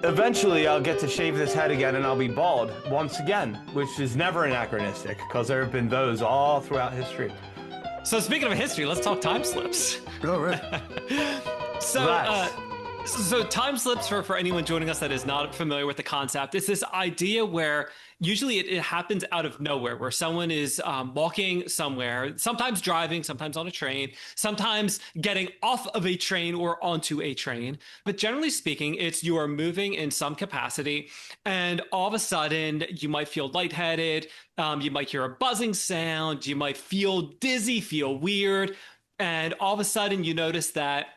Eventually, I'll get to shave this head again and I'll be bald once again, which is never anachronistic because there have been those all throughout history. So speaking of history, let's talk time slips. Oh, right. So time slips, for anyone joining us that is not familiar with the concept, is this idea where usually it happens out of nowhere, where someone is walking somewhere, sometimes driving, sometimes on a train, sometimes getting off of a train or onto a train. But generally speaking, it's you are moving in some capacity, and all of a sudden you might feel lightheaded, you might hear a buzzing sound, you might feel dizzy, feel weird, and all of a sudden you notice that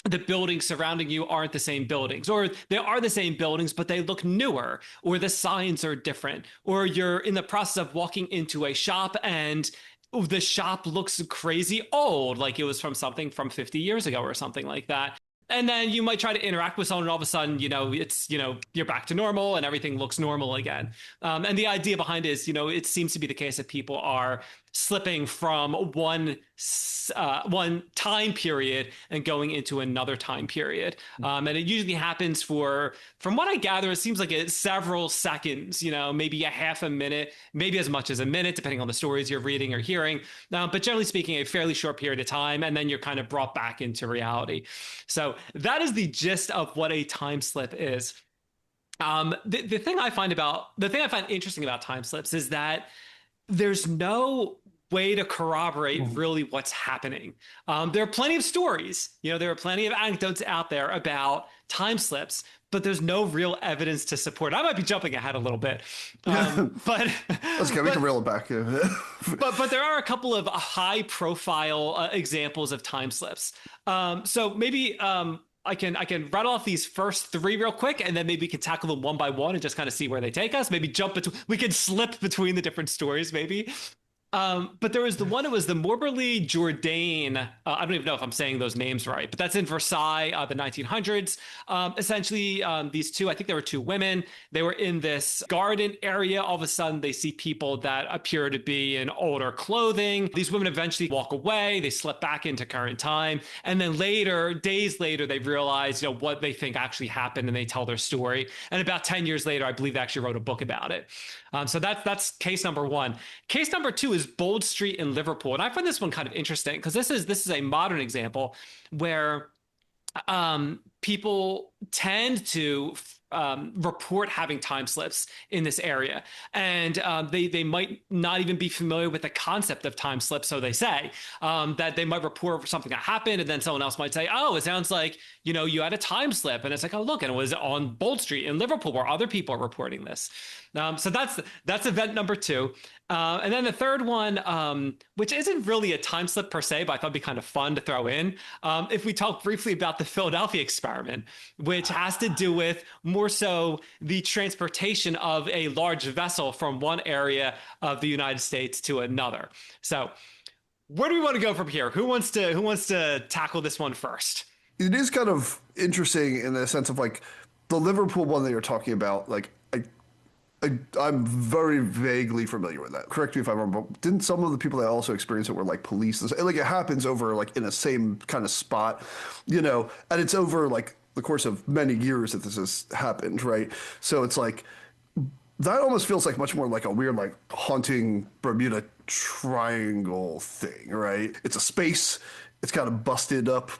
the buildings surrounding you aren't the same buildings, or they are the same buildings, but they look newer, or the signs are different, or you're in the process of walking into a shop and the shop looks crazy old, like it was from something from 50 years ago or something like that. And then you might try to interact with someone and all of a sudden, it's, you're back to normal and everything looks normal again. And the idea behind it is, it seems to be the case that people are slipping from one time period and going into another time period. And it usually happens from what I gather, it seems like it's several seconds, maybe a half a minute, maybe as much as a minute, depending on the stories you're reading or hearing. But generally speaking, a fairly short period of time, and then you're kind of brought back into reality. So that is the gist of what a time slip is. The thing I find interesting about time slips is that there's no way to corroborate really what's happening. There are plenty of stories, there are plenty of anecdotes out there about time slips, but there's no real evidence to support. I might be jumping ahead a little bit, but that's okay. We can reel it back. but there are a couple of high profile examples of time slips. So maybe I can rattle off these first three real quick, and then maybe we can tackle them one by one and just kind of see where they take us. Maybe we can slip between the different stories, maybe. But there was the one, it was the Morberley-Jourdain. I don't even know if I'm saying those names right, but that's in Versailles, the 1900s. Essentially, these two, I think there were two women. They were in this garden area. All of a sudden, they see people that appear to be in older clothing. These women eventually walk away. They slip back into current time. And then later, days later, they realize, what they think actually happened, and they tell their story. And about 10 years later, I believe they actually wrote a book about it. So that's case number one. Case number two is Bold Street in Liverpool. And I find this one kind of interesting because this is a modern example where people tend to report having time slips in this area. And they might not even be familiar with the concept of time slips. So they say that they might report something that happened, and then someone else might say, oh, it sounds like, you had a time slip. And it's like, oh, look, and it was on Bold Street in Liverpool where other people are reporting this. So that's event number two. And then the third one, which isn't really a time slip per se, but I thought it'd be kind of fun to throw in. If we talk briefly about the Philadelphia experiment, which has to do with more so the transportation of a large vessel from one area of the United States to another. So where do we want to go from here? Who wants to tackle this one first? It is kind of interesting in the sense of like the Liverpool one that you're talking about, like I'm very vaguely familiar with that. Correct me if I'm wrong, but didn't some of the people that also experienced it were like police? Like it happens over like in the same kind of spot, and it's over like the course of many years that this has happened, right? So it's like that almost feels like much more like a weird like haunting Bermuda Triangle thing, right? It's a space, it's kind of busted up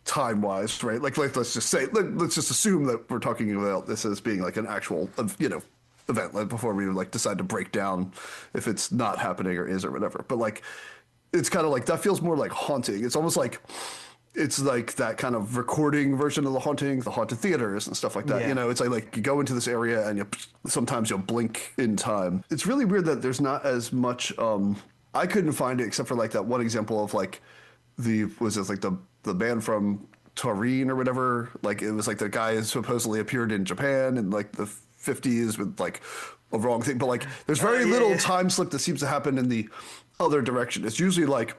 time-wise, right? Like let's just assume that we're talking about this as being like an actual, event, like before we like decide to break down if it's not happening or is or whatever. But like, it's kind of like that feels more like haunting. It's almost like it's like that kind of recording version of the haunting, the haunted theaters and stuff like that. Yeah. It's like you go into this area and sometimes you'll blink in time. It's really weird that there's not as much. I couldn't find it except for like that one example of like the band from Turin or whatever. Like it was like the guy supposedly appeared in Japan in like the 50s with like a wrong thing, but like there's very little time slip that seems to happen in the other direction. It's usually like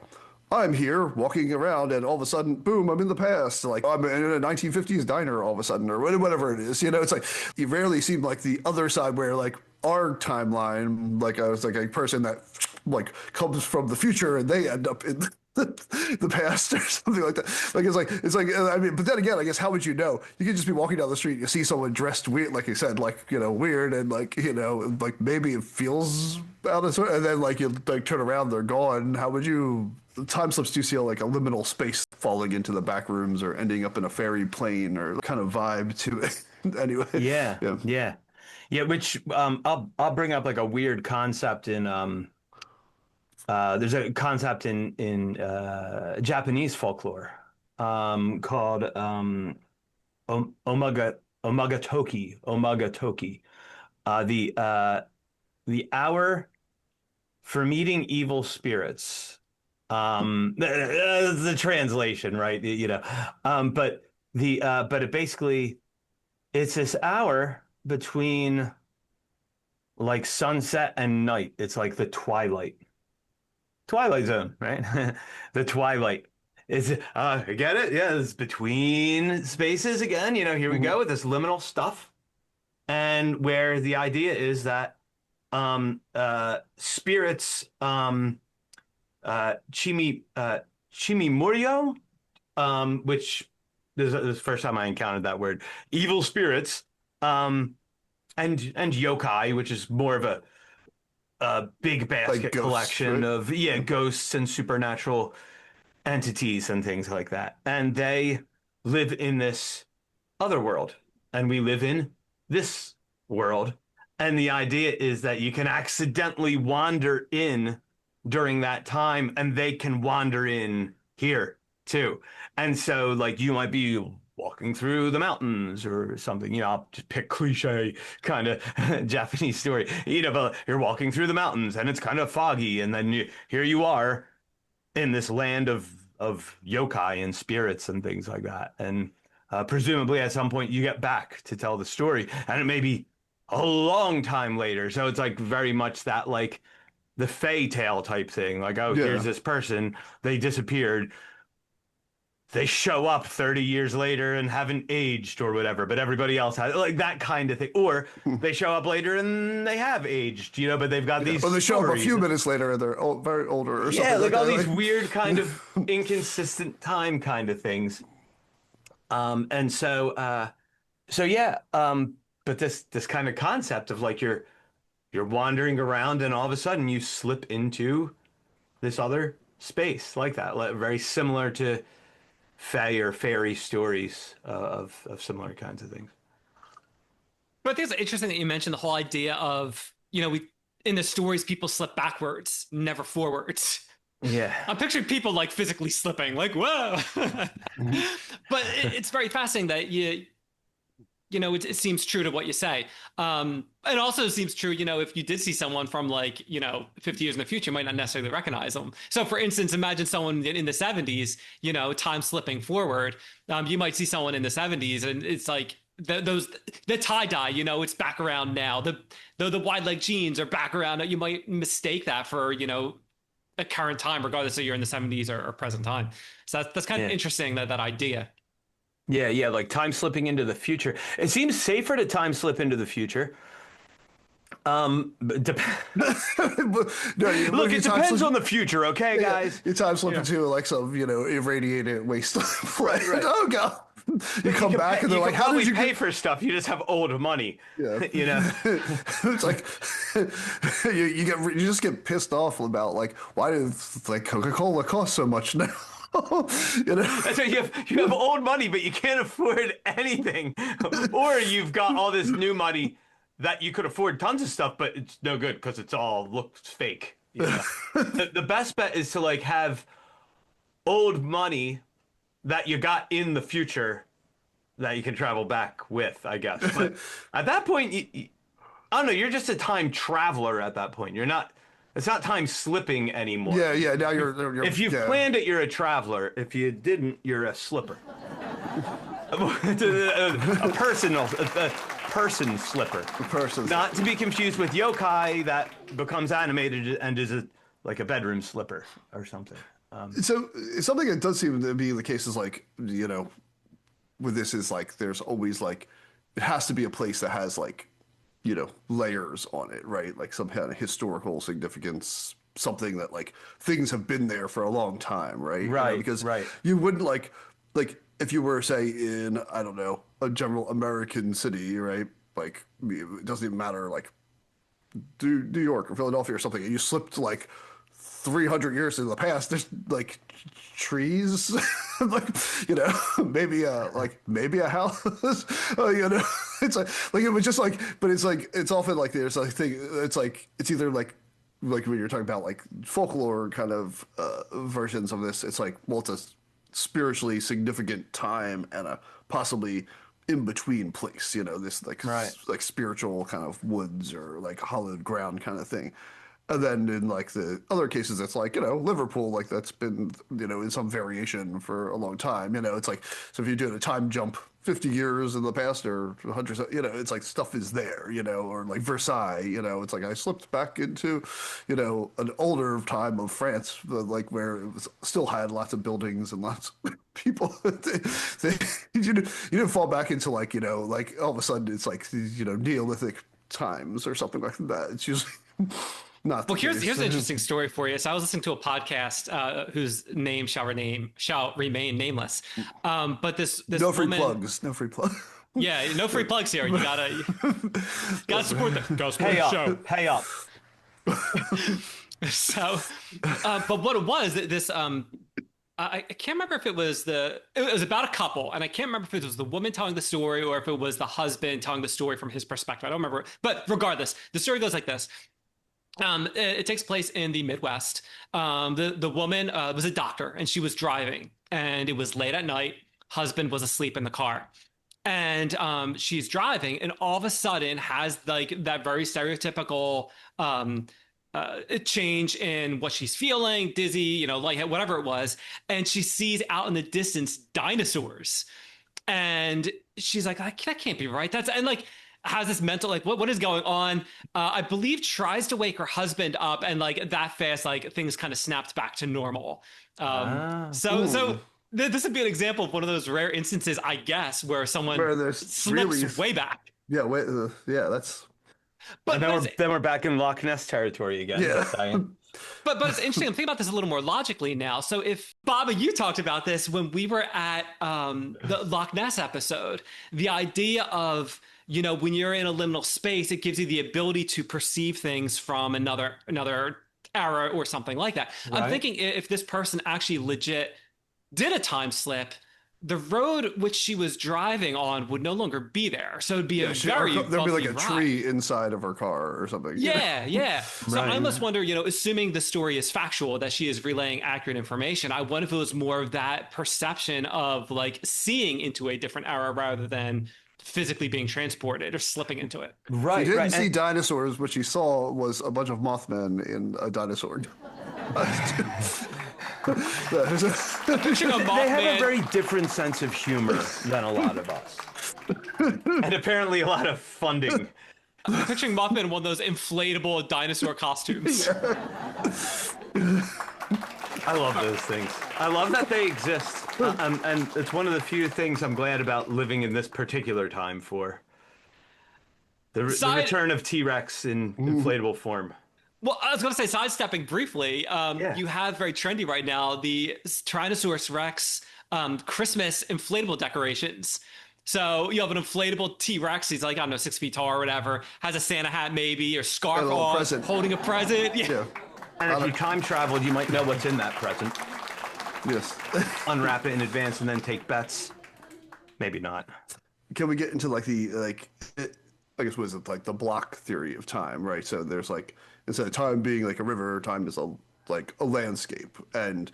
I'm here walking around and all of a sudden, boom, I'm in the past. Like I'm in a 1950s diner all of a sudden or whatever it is. It's like you rarely seem like the other side where like our timeline, like I was like a person that like comes from the future and they end up in the past or something like that. Like it's like I mean, but then again, I guess how would you know? You could just be walking down the street, you see someone dressed weird, like you said, like weird, and like like maybe it feels out of sort, and then like you like turn around, they're gone. How would you? Time slips do feel like a liminal space, falling into the back rooms or ending up in a fairy plane or kind of vibe to it. Anyway. Yeah. Which I'll bring up like a weird concept in there's a concept in Japanese folklore called omagatoki. The hour for meeting evil spirits. The translation, right? But it basically, it's this hour between like sunset and night. It's like the twilight zone, right? The twilight is get it? Yeah, it's between spaces again. Here we go with this liminal stuff, and where the idea is that spirits chimimuryo, which this is the first time I encountered that word. Evil spirits, and yokai, which is more of a big basket like ghosts, collection right? of ghosts and supernatural entities and things like that. And they live in this other world, and we live in this world. And the idea is that you can accidentally wander in during that time, and they can wander in here too. And so like you might be walking through the mountains or something, I'll just pick cliche kind of Japanese story, but you're walking through the mountains and it's kind of foggy, and then here you are in this land of yokai and spirits and things like that. And presumably at some point you get back to tell the story, and it may be a long time later. So it's like very much that like the Fae tale type thing. Like, here's this person, they disappeared. They show up 30 years later and haven't aged or whatever, but everybody else has, like that kind of thing. Or they show up later and they have aged, but they've got these. Or they show up a stories. few minutes later and they're very older or something. Yeah, like all that. these weird kind of inconsistent time kind of things. And so yeah. But this kind of concept of like you're wandering around and all of a sudden you slip into this other space like that, very similar to fae or fairy stories of similar kinds of things. But I think it's interesting that you mentioned the whole idea of, we in the stories people slip backwards, never forwards. Yeah. I'm picturing people like physically slipping, like, whoa. But it's very fascinating that it seems true to what you say. It also seems true, if you did see someone from 50 years in the future, you might not necessarily recognize them. So for instance, imagine someone in the 70s, time slipping forward. You might see someone in the 70s and it's like the tie-dye, it's back around now. The wide leg jeans are back around. You might mistake that for, a current time, regardless if you're in the 70s or present time. So that's kind of interesting, that idea. Yeah, like time slipping into the future. It seems safer to time slip into the future. Look, it depends on the future, okay, guys? You time slip into like some, irradiated wasteland. Right. Oh god. You come back and they're like, "How did you pay for stuff? You just have old money." Yeah. It's like you just get pissed off about like, why does like Coca-Cola cost so much now? So you have old money, but you can't afford anything, or you've got all this new money that you could afford tons of stuff, but it's no good because it's all looks fake. The best bet is to like have old money that you got in the future that you can travel back with, I guess. But at that point, I don't know. You're just a time traveler at that point. You're not. It's not time slipping anymore. Yeah. Now you're if you planned it, you're a traveler. If you didn't, you're a slipper. a person slipper. A person. Not to be confused with yokai that becomes animated and is like a bedroom slipper or something. So something that does seem to be the case is like, with this is like there's always like it has to be a place that has like layers on it, right? Like some kind of historical significance, something that like things have been there for a long time, right? Right, Because right. you wouldn't like if you were say in I don't know a general American city, right? Like it doesn't even matter like New York or Philadelphia or something, and you slipped like 300 years into the past, there's like trees, like maybe maybe a house, it's like it was just like, but it's like it's often like there's like thing, it's like it's either like when you're talking about like folklore kind of versions of this, it's like well it's a spiritually significant time and a possibly in between place, this like Right. like spiritual kind of woods or like hollowed ground kind of thing. And then in like the other cases, it's like, Liverpool, like that's been, in some variation for a long time. It's like, so if you do a time jump 50 years in the past or 100, it's like stuff is there, or like Versailles, it's like I slipped back into, an older time of France, like where it was still had lots of buildings and lots of people. You didn't fall back into like, like all of a sudden it's like, Neolithic times or something like that. It's usually not the Well, here's case. an interesting story for you. So I was listening to a podcast whose name shall remain nameless. But this No free woman, plugs. No free plugs. yeah, no free plugs here. You gotta support Pay the up. show. Pay up. So, but what it was, this I can't remember if it was about a couple, and I can't remember if it was the woman telling the story or if it was the husband telling the story from his perspective. I don't remember, but regardless, the story goes like this. It takes place in the Midwest. The woman was a doctor and she was driving, and it was late at night. Husband was asleep in the car, and she's driving, and all of a sudden has like that very stereotypical change in what she's feeling, dizzy, like whatever it was, and she sees out in the distance dinosaurs, and she's like, that can't be right. And like has this mental like what is going on. I believe tries to wake her husband up, and like that fast like things kind of snapped back to normal. So this would be an example of one of those rare instances, I guess, where someone Where there's slips really, way back. yeah, wait, yeah, that's But And then we're back in Loch Ness territory again. yeah. but it's interesting. I'm thinking about this a little more logically now. So if Baba, you talked about this when we were at the Loch Ness episode, the idea of when you're in a liminal space, it gives you the ability to perceive things from another era or something like that. Right. I'm thinking if this person actually legit did a time slip, the road which she was driving on would no longer be there. So it'd be a very there'd be like a bumpy tree inside of her car or something. Yeah. So Right. I almost wonder, assuming the story is factual, that she is relaying accurate information, I wonder if it was more of that perception of like seeing into a different era rather than physically being transported or slipping into it. Right. She didn't right. see And- dinosaurs. What she saw was a bunch of Mothmen in a dinosaur. Picturing a They have a Mothman. very different sense of humor than a lot of us. And apparently a lot of funding. I'm picturing Mothman in one of those inflatable dinosaur costumes. I love those things. I love that they exist. And it's one of the few things I'm glad about living in this particular time for. The return of T-Rex in inflatable form. Well, I was going to say, sidestepping briefly, you have very trendy right now the Tyrannosaurus Rex Christmas inflatable decorations. So you have an inflatable T-Rex. He's like, I don't know, 6 feet tall or whatever. Has a Santa hat maybe, or scarf little on, present. holding a present. Yeah. And if you time traveled, you might know what's in that present. Yes. Unwrap it in advance and then take bets. Maybe not. Can we get into like I guess was it like the block theory of time, right? So there's like instead of time being like a river, time is like a landscape, and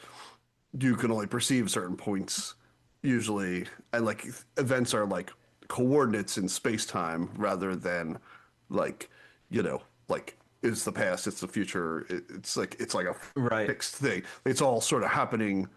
you can only perceive certain points usually, and like events are like coordinates in space time rather than like like it's the past, it's the future, it's like a Right. fixed thing. It's all sort of happening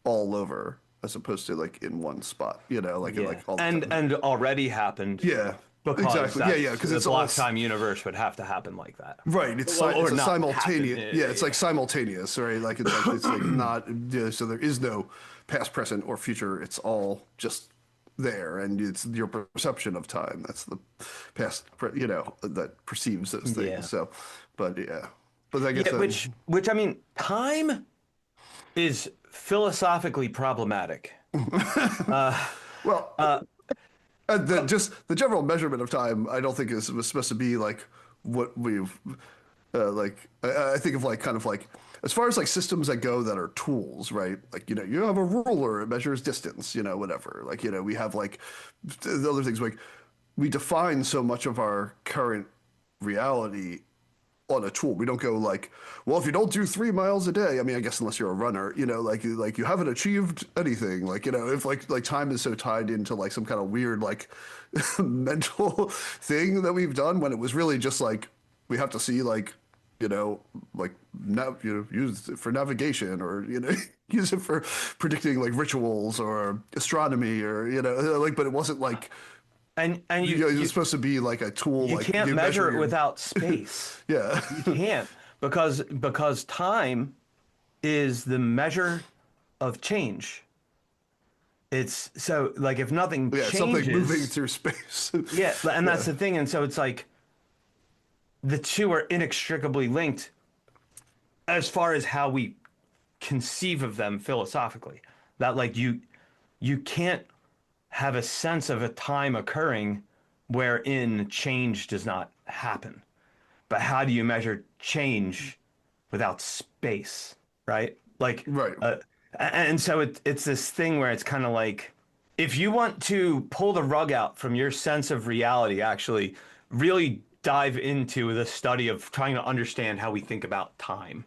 all over as opposed to like in one spot, like Yeah. like all the and time. and already happened. Yeah. Because Exactly. Yeah, because the it's all block time universe would have to happen like that. right. It's Or it's a not simultaneous. happen. Yeah, it's like simultaneous, right? Like it's like not. Yeah, so there is no past, present, or future. It's all just there, and it's your perception of time. That's the past. That perceives those things. Yeah. So, but yeah. But I guess Yeah, which I mean, time is philosophically problematic. well, just the general measurement of time, I don't think is was supposed to be like what we've like. I think of like kind of like as far as like systems that go that are tools, right? Like you have a ruler, it measures distance, whatever. Like we have like the other things like we define so much of our current reality on a tool. We don't go like, well, if you don't do 3 miles a day, I mean, I guess unless you're a runner, like you haven't achieved anything. Like, if like time is so tied into like some kind of weird like mental thing that we've done when it was really just like we have to see like, like use it for navigation or use it for predicting like rituals or astronomy or like, but it wasn't like And it's supposed to be like a tool. you Like can't you measure it your, without space. yeah. You can't because time is the measure of change. It's so like if nothing Yeah, something moving changes, through space. yeah, and Yeah. that's the thing. And so it's like the two are inextricably linked as far as how we conceive of them philosophically. That like you can't have a sense of a time occurring wherein change does not happen. But how do you measure change without space, right? Like, Right. and so it's this thing where it's kind of like, if you want to pull the rug out from your sense of reality, actually, really dive into the study of trying to understand how we think about time,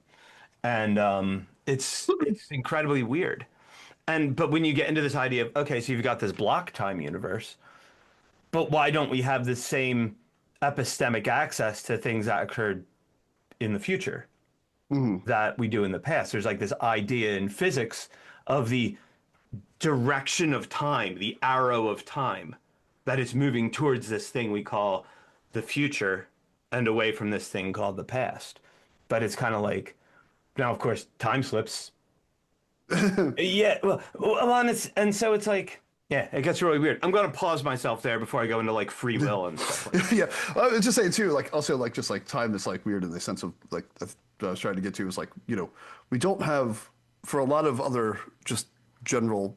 and it's incredibly weird. But when you get into this idea of okay, so you've got this block time universe, but why don't we have the same epistemic access to things that occurred in the future Mhm. that we do in the past? There's like this idea in physics of the direction of time, the arrow of time, that is moving towards this thing we call the future and away from this thing called the past. But it's kind of like, now, of course, time slips. Yeah, and so it's like, yeah, it gets really weird. I'm gonna pause myself there before I go into like free will and stuff like that. Yeah. I was just saying too, like also like just like time is like weird in the sense of like what I was trying to get to is like, we don't have for a lot of other just general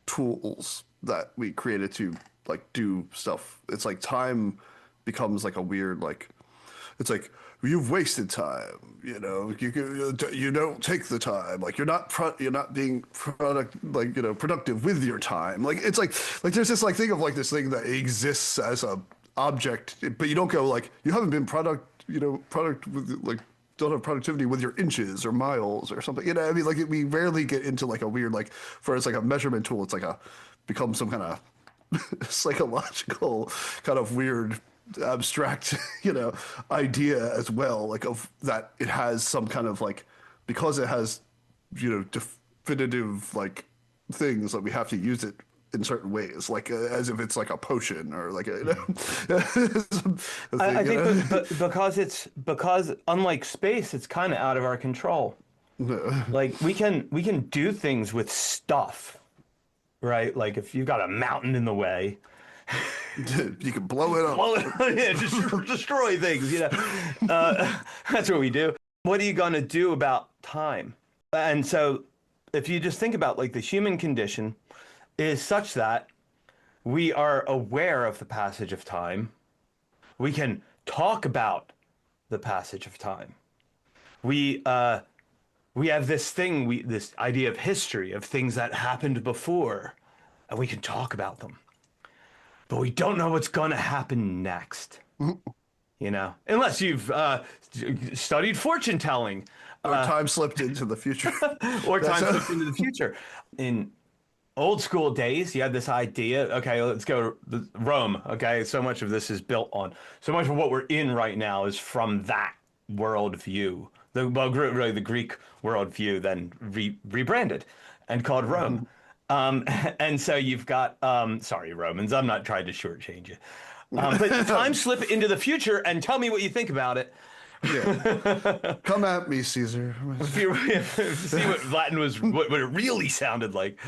tools that we created to like do stuff. It's like time becomes like a weird like it's like you've wasted time. You don't take the time. Like you're not being productive with your time. Like it's like there's this like thing of like this thing that exists as a object, but you don't go like you haven't been product with like don't have productivity with your inches or miles or something. I mean, like we rarely get into like a weird like for it's like a measurement tool. It's like a become some kind of psychological kind of weird abstract idea as well like of that it has some kind of like because it has definitive like things that we have to use it in certain ways like as if it's like a potion or like a, a thing, I think because unlike space, it's kind of out of our control. Like we can do things with stuff, right? Like if you've got a mountain in the way, you can blow it up. well, yeah, just destroy things. That's what we do. What are you gonna do about time? And so, if you just think about like the human condition is such that we are aware of the passage of time. We can talk about the passage of time. We have this thing, this idea of history of things that happened before, and we can talk about them. But we don't know what's going to happen next. Unless you've studied fortune telling Or time slipped into the future. or time slipped into the future. In old school days, you had this idea, okay, let's go to Rome. Okay, so much of this is built on, so much of what we're in right now is from that worldview. Really the Greek worldview, then rebranded and called Rome. And so you've got, sorry, Romans, I'm not trying to shortchange you. But time slip into the future and tell me what you think about it. Yeah. Come at me, Caesar. See what Latin was, what it really sounded like.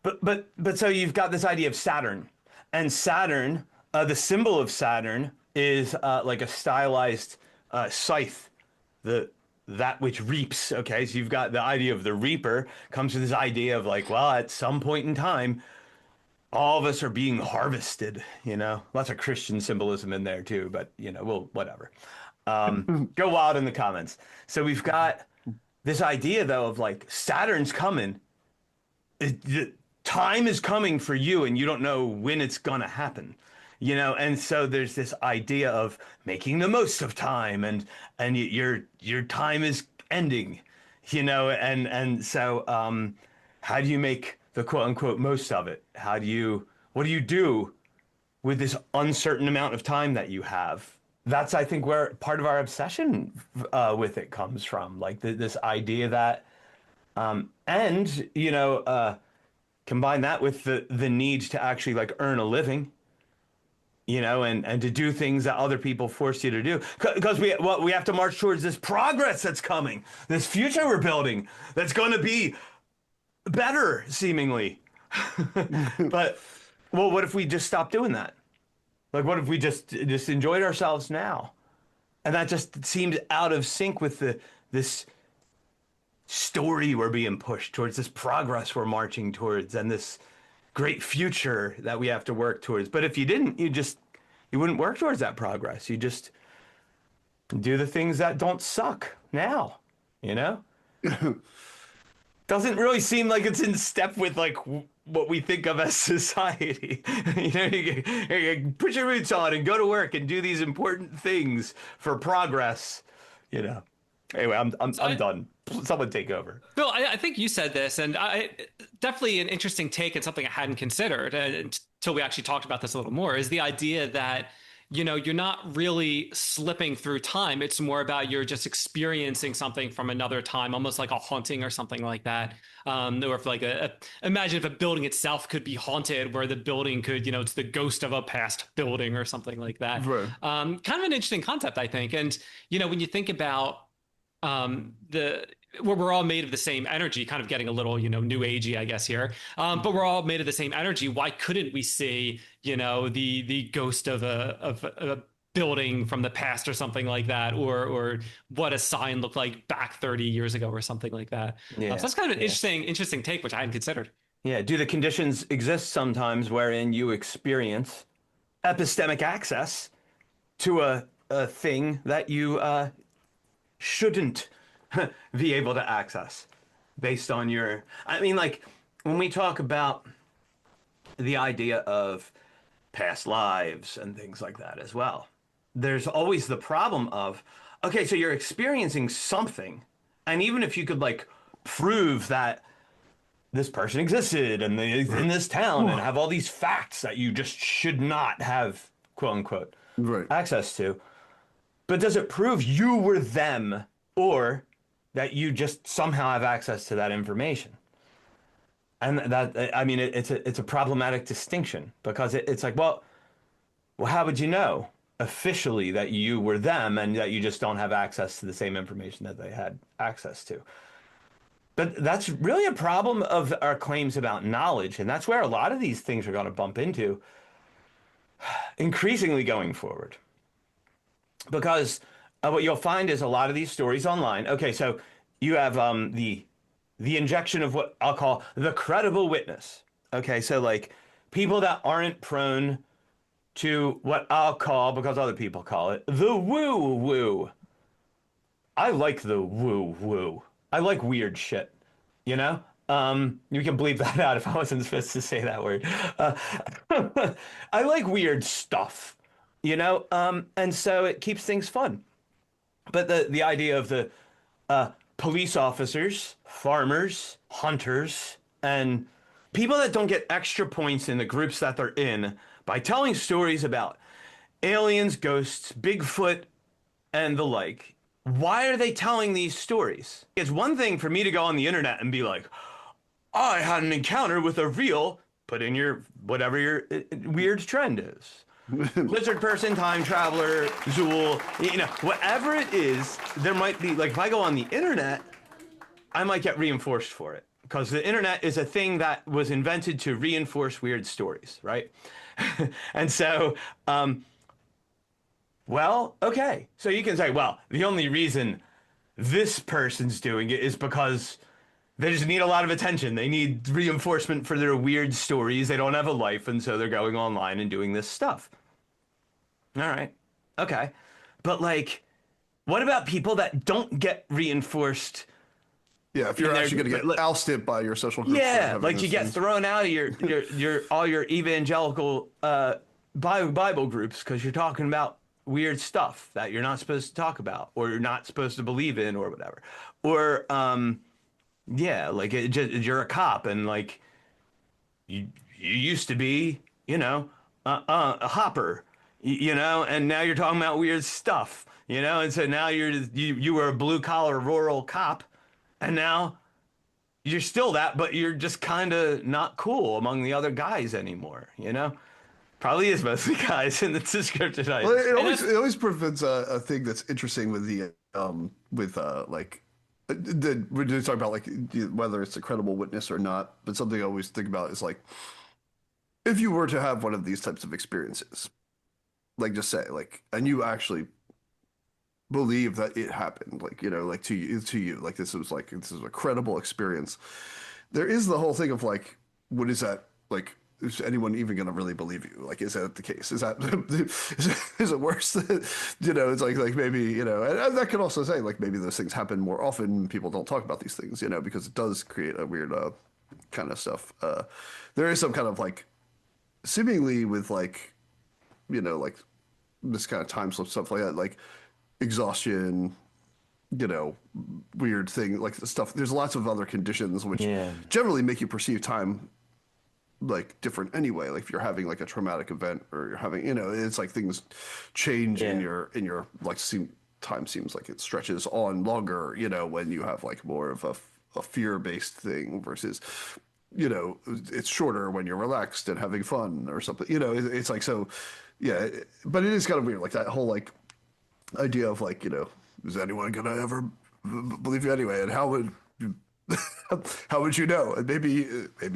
But so you've got this idea of Saturn, and Saturn, the symbol of Saturn is like a stylized scythe, that which reaps. Okay, so you've got the idea of the reaper comes to this idea of like, well, at some point in time, all of us are being harvested. Lots of Christian symbolism in there too, but well, whatever. Go wild in the comments. So we've got this idea though of like Saturn's coming. Time is coming for you, and you don't know when it's gonna happen. And so there's this idea of making the most of time, and your time is ending, and so how do you make the quote unquote most of it? What do you do with this uncertain amount of time that you have? That's, I think, where part of our obsession with it comes from, like this idea that, and combine that with the need to actually like earn a living, and to do things that other people force you to do, because we have to march towards this progress that's coming, this future we're building that's going to be better, seemingly. But well, what if we just stopped doing that? Like, what if we just enjoyed ourselves now? And that just seemed out of sync with this story we're being pushed towards, this progress we're marching towards, and this great future that we have to work towards. But if you didn't, you wouldn't work towards that progress. You just do the things that don't suck now, Doesn't really seem like it's in step with like what we think of as society. You put your roots on and go to work and do these important things for progress. Anyway, I'm done. Someone take over. Bill, I think you said this, and definitely an interesting take and something I hadn't considered until we actually talked about this a little more, is the idea that, you're not really slipping through time. It's more about you're just experiencing something from another time, almost like a haunting or something like that. Or if like imagine if a building itself could be haunted, where the building could, it's the ghost of a past building or something like that. Right. Kind of an interesting concept, I think. And, when you think about we're all made of the same energy, kind of getting a little, new agey, I guess here. But we're all made of the same energy. Why couldn't we see, the ghost of a building from the past or something like that, or what a sign looked like back 30 years ago or something like that? Yeah. So that's kind of an interesting take, which I hadn't considered. Yeah. Do the conditions exist sometimes wherein you experience epistemic access to a thing that you shouldn't be able to access based on like when we talk about the idea of past lives and things like that as well, there's always the problem of, okay, so you're experiencing something, and even if you could like prove that this person existed and they in this town and have all these facts that you just should not have, quote unquote, access to, but does it prove you were them, or that you just somehow have access to that information? And that, I mean, it's a problematic distinction, because it's like, well, how would you know officially that you were them and that you just don't have access to the same information that they had access to? But that's really a problem of our claims about knowledge, and that's where a lot of these things are going to bump into increasingly going forward. Because what you'll find is a lot of these stories online. Okay, so you have the injection of what I'll call the credible witness. Okay, so like people that aren't prone to what I'll call, because other people call it, the woo-woo. I like the woo-woo. I like weird shit, You can bleep that out if I wasn't supposed to say that word. I like weird stuff, and so it keeps things fun. But the idea of the police officers, farmers, hunters, and people that don't get extra points in the groups that they're in by telling stories about aliens, ghosts, Bigfoot, and the like. Why are they telling these stories? It's one thing for me to go on the internet and be like, I had an encounter with a real, put in your, whatever your weird trend is. Lizard person, time traveler, Zool, whatever it is, there might be, like if I go on the internet, I might get reinforced for it. Because the internet is a thing that was invented to reinforce weird stories, right? And so Well, okay. So you can say, well, the only reason this person's doing it is because they just need a lot of attention. They need reinforcement for their weird stories. They don't have a life, and so they're going online and doing this stuff. All right. Okay. But like, what about people that don't get reinforced? Yeah, if you're actually going to get ousted by your social group. Yeah, like you get thrown out of your all your evangelical Bible groups because you're talking about weird stuff that you're not supposed to talk about or you're not supposed to believe in or whatever. Or yeah, like you're a cop and like you used to be, a hopper, and now you're talking about weird stuff, and so now you were a blue collar rural cop, and now you're still that, but you're just kind of not cool among the other guys anymore, Probably is mostly guys in the description. Well, it always prevents a thing that's interesting with the we're just talking about like whether it's a credible witness or not. But something I always think about is like if you were to have one of these types of experiences, like just say like, and you actually believe that it happened, like like to you, like this is a credible experience. There is the whole thing of like, what is that like? Is anyone even going to really believe you? Like, is that the case? Is that is it worse? It's like maybe and that could also say like maybe those things happen more often. People don't talk about these things, because it does create a weird kind of stuff. There is some kind of like seemingly with like like this kind of time slip stuff like that, like exhaustion. Weird thing like stuff. There's lots of other conditions which generally make you perceive time like different anyway. Like if you're having like a traumatic event or you're having it's like things change in your like time seems like it stretches on longer when you have like more of a fear-based thing versus it's shorter when you're relaxed and having fun or something. It's like, so yeah, but it is kind of weird, like that whole like idea of like is anyone gonna ever believe you anyway, and how would how would you know? And maybe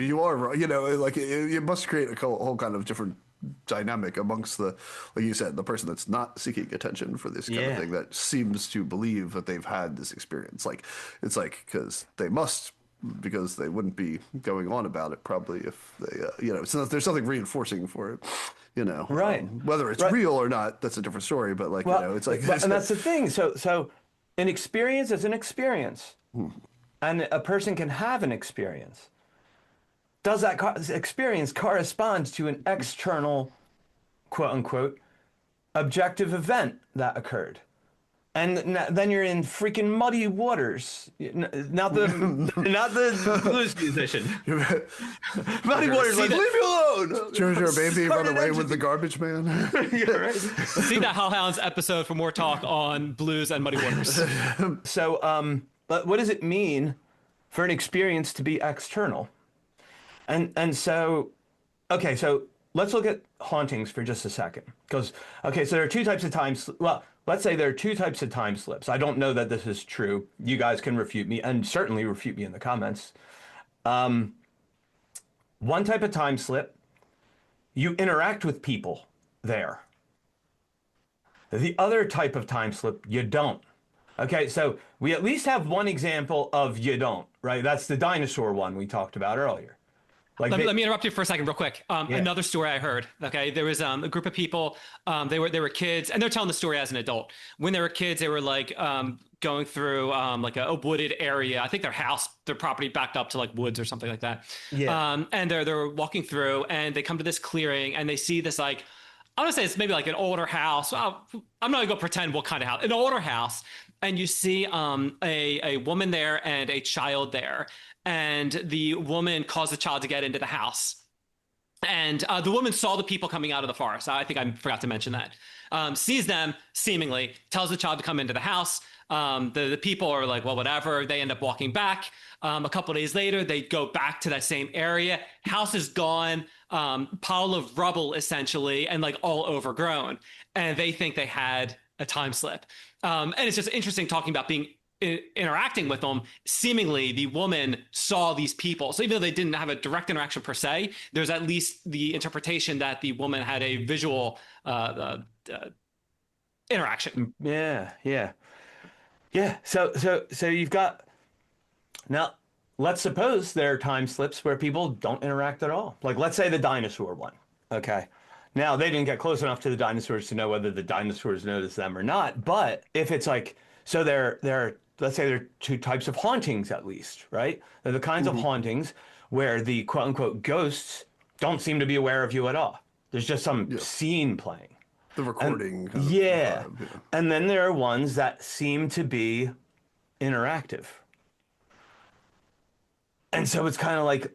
you are wrong. Like it must create a whole kind of different dynamic amongst the, like you said, the person that's not seeking attention for this kind of thing that seems to believe that they've had this experience. Like it's like because they wouldn't be going on about it probably if they so if there's something reinforcing for it. Right. Whether it's real or not, that's a different story. But like it's like, and that's the thing. So an experience is an experience. And a person can have an experience. Does that experience correspond to an external, quote unquote, objective event that occurred? And then you're in freaking muddy waters. Not the blues musician. Muddy waters, like, leave me alone. Jojo, baby, run away with the garbage man. Yeah, right. See that Hellhounds episode for more talk on blues and muddy waters. So, but what does it mean for an experience to be external? And so, okay, so let's look at hauntings for just a second. Because, okay, so there are two types of let's say there are two types of time slips. I don't know that this is true. You guys can refute me, and certainly refute me in the comments. One type of time slip, you interact with people there. The other type of time slip, you don't. Okay, so we at least have one example of you don't, right? That's the dinosaur one we talked about earlier. Like let me interrupt you for a second real quick. Another story I heard, okay? There was a group of people, they were kids, and they're telling the story as an adult. When they were kids, they were like going through like a wooded area. I think their property backed up to like woods or something like that. Yeah. And they're walking through, and they come to this clearing, and they see this like, I want to say it's maybe like an older house. I'm not gonna go pretend what kind of house. An older house. And you see a woman there and a child there. And the woman caused the child to get into the house. And the woman saw the people coming out of the forest. I think I forgot to mention that. Sees them, seemingly, tells the child to come into the house. The people are like, well, whatever. They end up walking back. A couple of days later, they go back to that same area. House is gone, pile of rubble, essentially, and like all overgrown. And they think they had a time slip. And it's just interesting talking about interacting with them. Seemingly, the woman saw these people. So even though they didn't have a direct interaction per se, there's at least the interpretation that the woman had a visual interaction. Yeah, yeah, yeah. So you've got now. Let's suppose there are time slips where people don't interact at all. Like let's say the dinosaur one. Okay. Now they didn't get close enough to the dinosaurs to know whether the dinosaurs noticed them or not. But if it's like so, there let's say there are two types of hauntings at least, right? They're the kinds of Hmm. hauntings where the quote unquote ghosts don't seem to be aware of you at all. There's just some Yeah, scene playing. the And recording kind of yeah. vibe. Yeah. And then there are ones that seem to be interactive. And so it's kind of like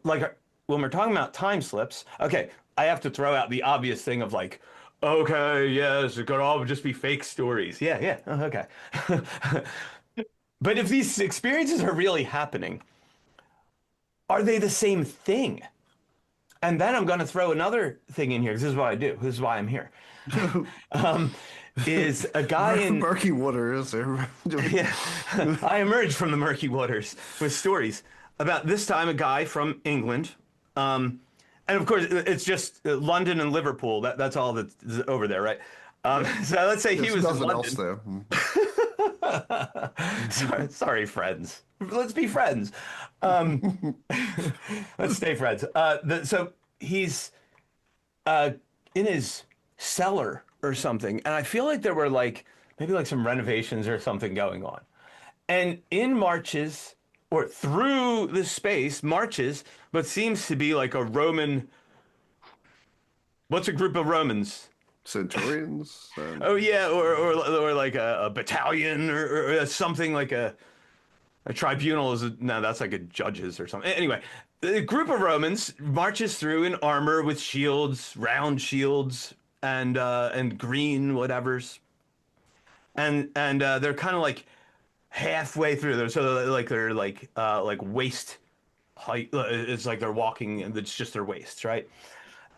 when we're talking about time slips, okay, I have to throw out the obvious thing of like, okay, yes, it could all just be fake stories. Yeah, yeah, okay. But if these experiences are really happening, are they the same thing? And then I'm going to throw another thing in here because this is what I do. This is why I'm here. Um, is a guy in Murky waters. yeah, I emerged from the murky waters with stories about this time a guy from England, and of course it's just London and Liverpool. That's all that's over there, right? So let's say he There's was in nothing else London. there. Sorry, friends. Let's be friends. Let's stay friends. So he's in his cellar or something, and I feel like there were like maybe like some renovations or something going on. And in marches or through the space marches what seems to be like a Roman. What's a group of Romans? Centurions. Oh yeah, or like a battalion or something like a tribunal is no, that's like a judges or something. Anyway, the group of Romans marches through in armor with shields, round shields, and green whatevers, and they're kind of like halfway through. They're like waist height. It's like they're walking, and it's just their waists, right?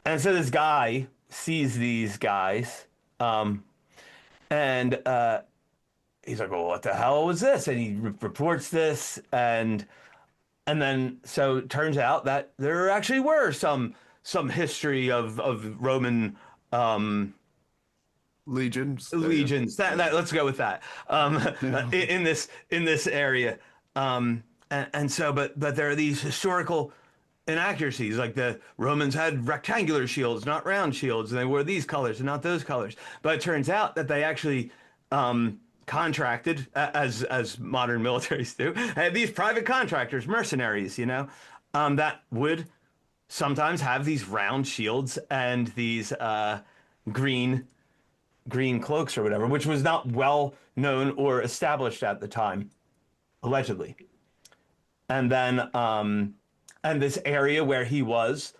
And so this guy sees these guys, and he's like, "Well, what the hell was this?" And he reports this, and then so it turns out that there actually were some history of Roman Legions. legions. That let's go with that. Yeah. In this area, and so but there are these historical inaccuracies. Like the Romans had rectangular shields, not round shields, and they wore these colors and not those colors. But it turns out that they actually contracted, as modern militaries do, had these private contractors, mercenaries, that would sometimes have these round shields and these green green cloaks or whatever, which was not well known or established at the time, allegedly. And then and this area where he was,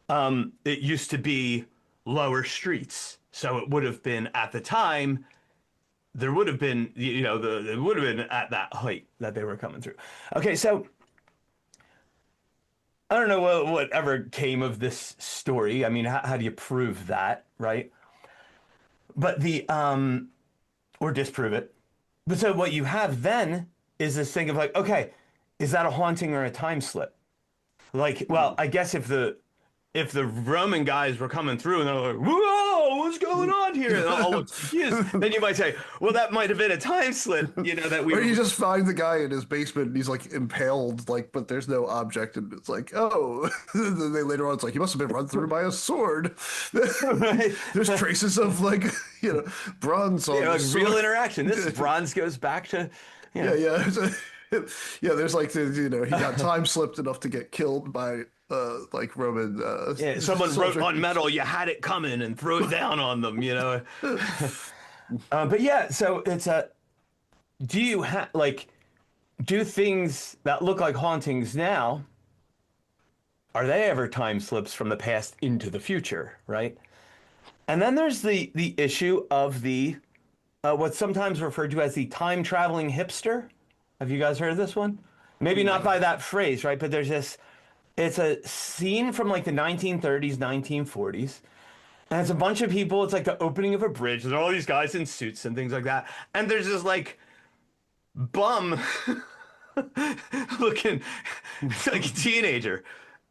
it used to be lower streets, so it would have been at the time. There would have been, it would have been at that height that they were coming through. Okay, so I don't know whatever came of this story. I mean, how do you prove that, right? But or disprove it. But so what you have then is this thing of like, okay, is that a haunting or a time slip? Like, well, I guess if the Roman guys were coming through and they're like, "Whoa, what's going on here?" and all look confused, then you might say, "Well, that might have been a time slip," that we Or were. you just find the guy in his basement and he's like impaled, like, but there's no object, and it's like, oh. Then they later on, it's like he must have been run through by a sword. Right? There's traces of like, bronze on Like the sword. real interaction. This bronze goes back to, Yeah, yeah. Yeah, there's like he got time slipped enough to get killed by like Roman yeah. Someone wrote soldiers. on metal, "You had it coming," and threw it down on them. But yeah, so it's a. Do you have like do things that look like hauntings now? Are they ever time slips from the past into the future, right? And then there's the issue of the what's sometimes referred to as the time traveling hipster. Have you guys heard of this one? Maybe not by that phrase, right? But there's this. It's a scene from like the 1930s, 1940s, and it's a bunch of people. It's like the opening of a bridge. There's all these guys in suits and things like that, and there's this like bum looking like a teenager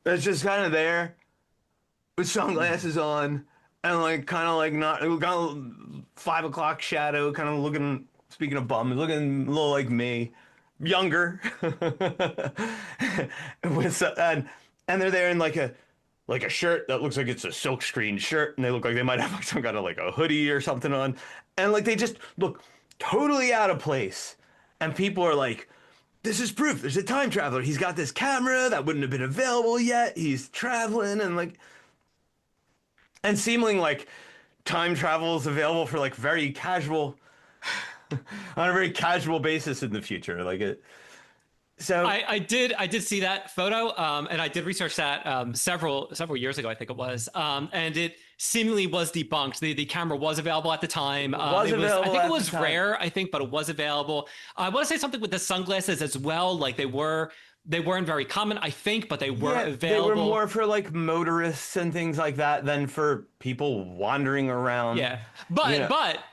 that's just kind of there with sunglasses on and like kind of like not it got a 5 o'clock shadow, kind of looking. Speaking of bum, looking a little like me, younger, and they're there in like a shirt that looks like it's a silk screen shirt, and they look like they might have like some kind of like a hoodie or something on, and like they just look totally out of place, and people are like, "This is proof. There's a time traveler. He's got this camera that wouldn't have been available yet. He's traveling and like." And seemingly like time travel is available for like very casual on a very casual basis in the future. Like it so I did see that photo, and I did research that several years ago, I think it was, and it seemingly was debunked. The camera was available at the time. was I available think it at the was time. rare, I think, but it was available. I want to say something with the sunglasses as well. Like they weren't very common, I think, but they were Yeah, they available. were more for like motorists and things like that than for people wandering around. Yeah, You but know.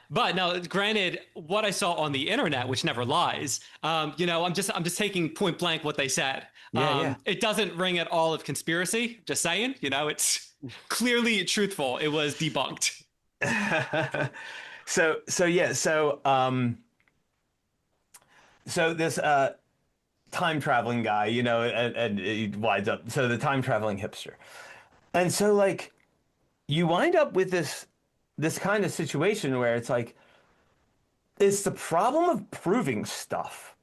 but now, granted, what I saw on the internet, which never lies, I'm just taking point blank what they said. Yeah, yeah. It doesn't ring at all of conspiracy. Just saying, it's clearly truthful. It was debunked. So yeah, so this time traveling guy, and he winds up so the time traveling hipster. And so like you wind up with this kind of situation where it's like it's the problem of proving stuff.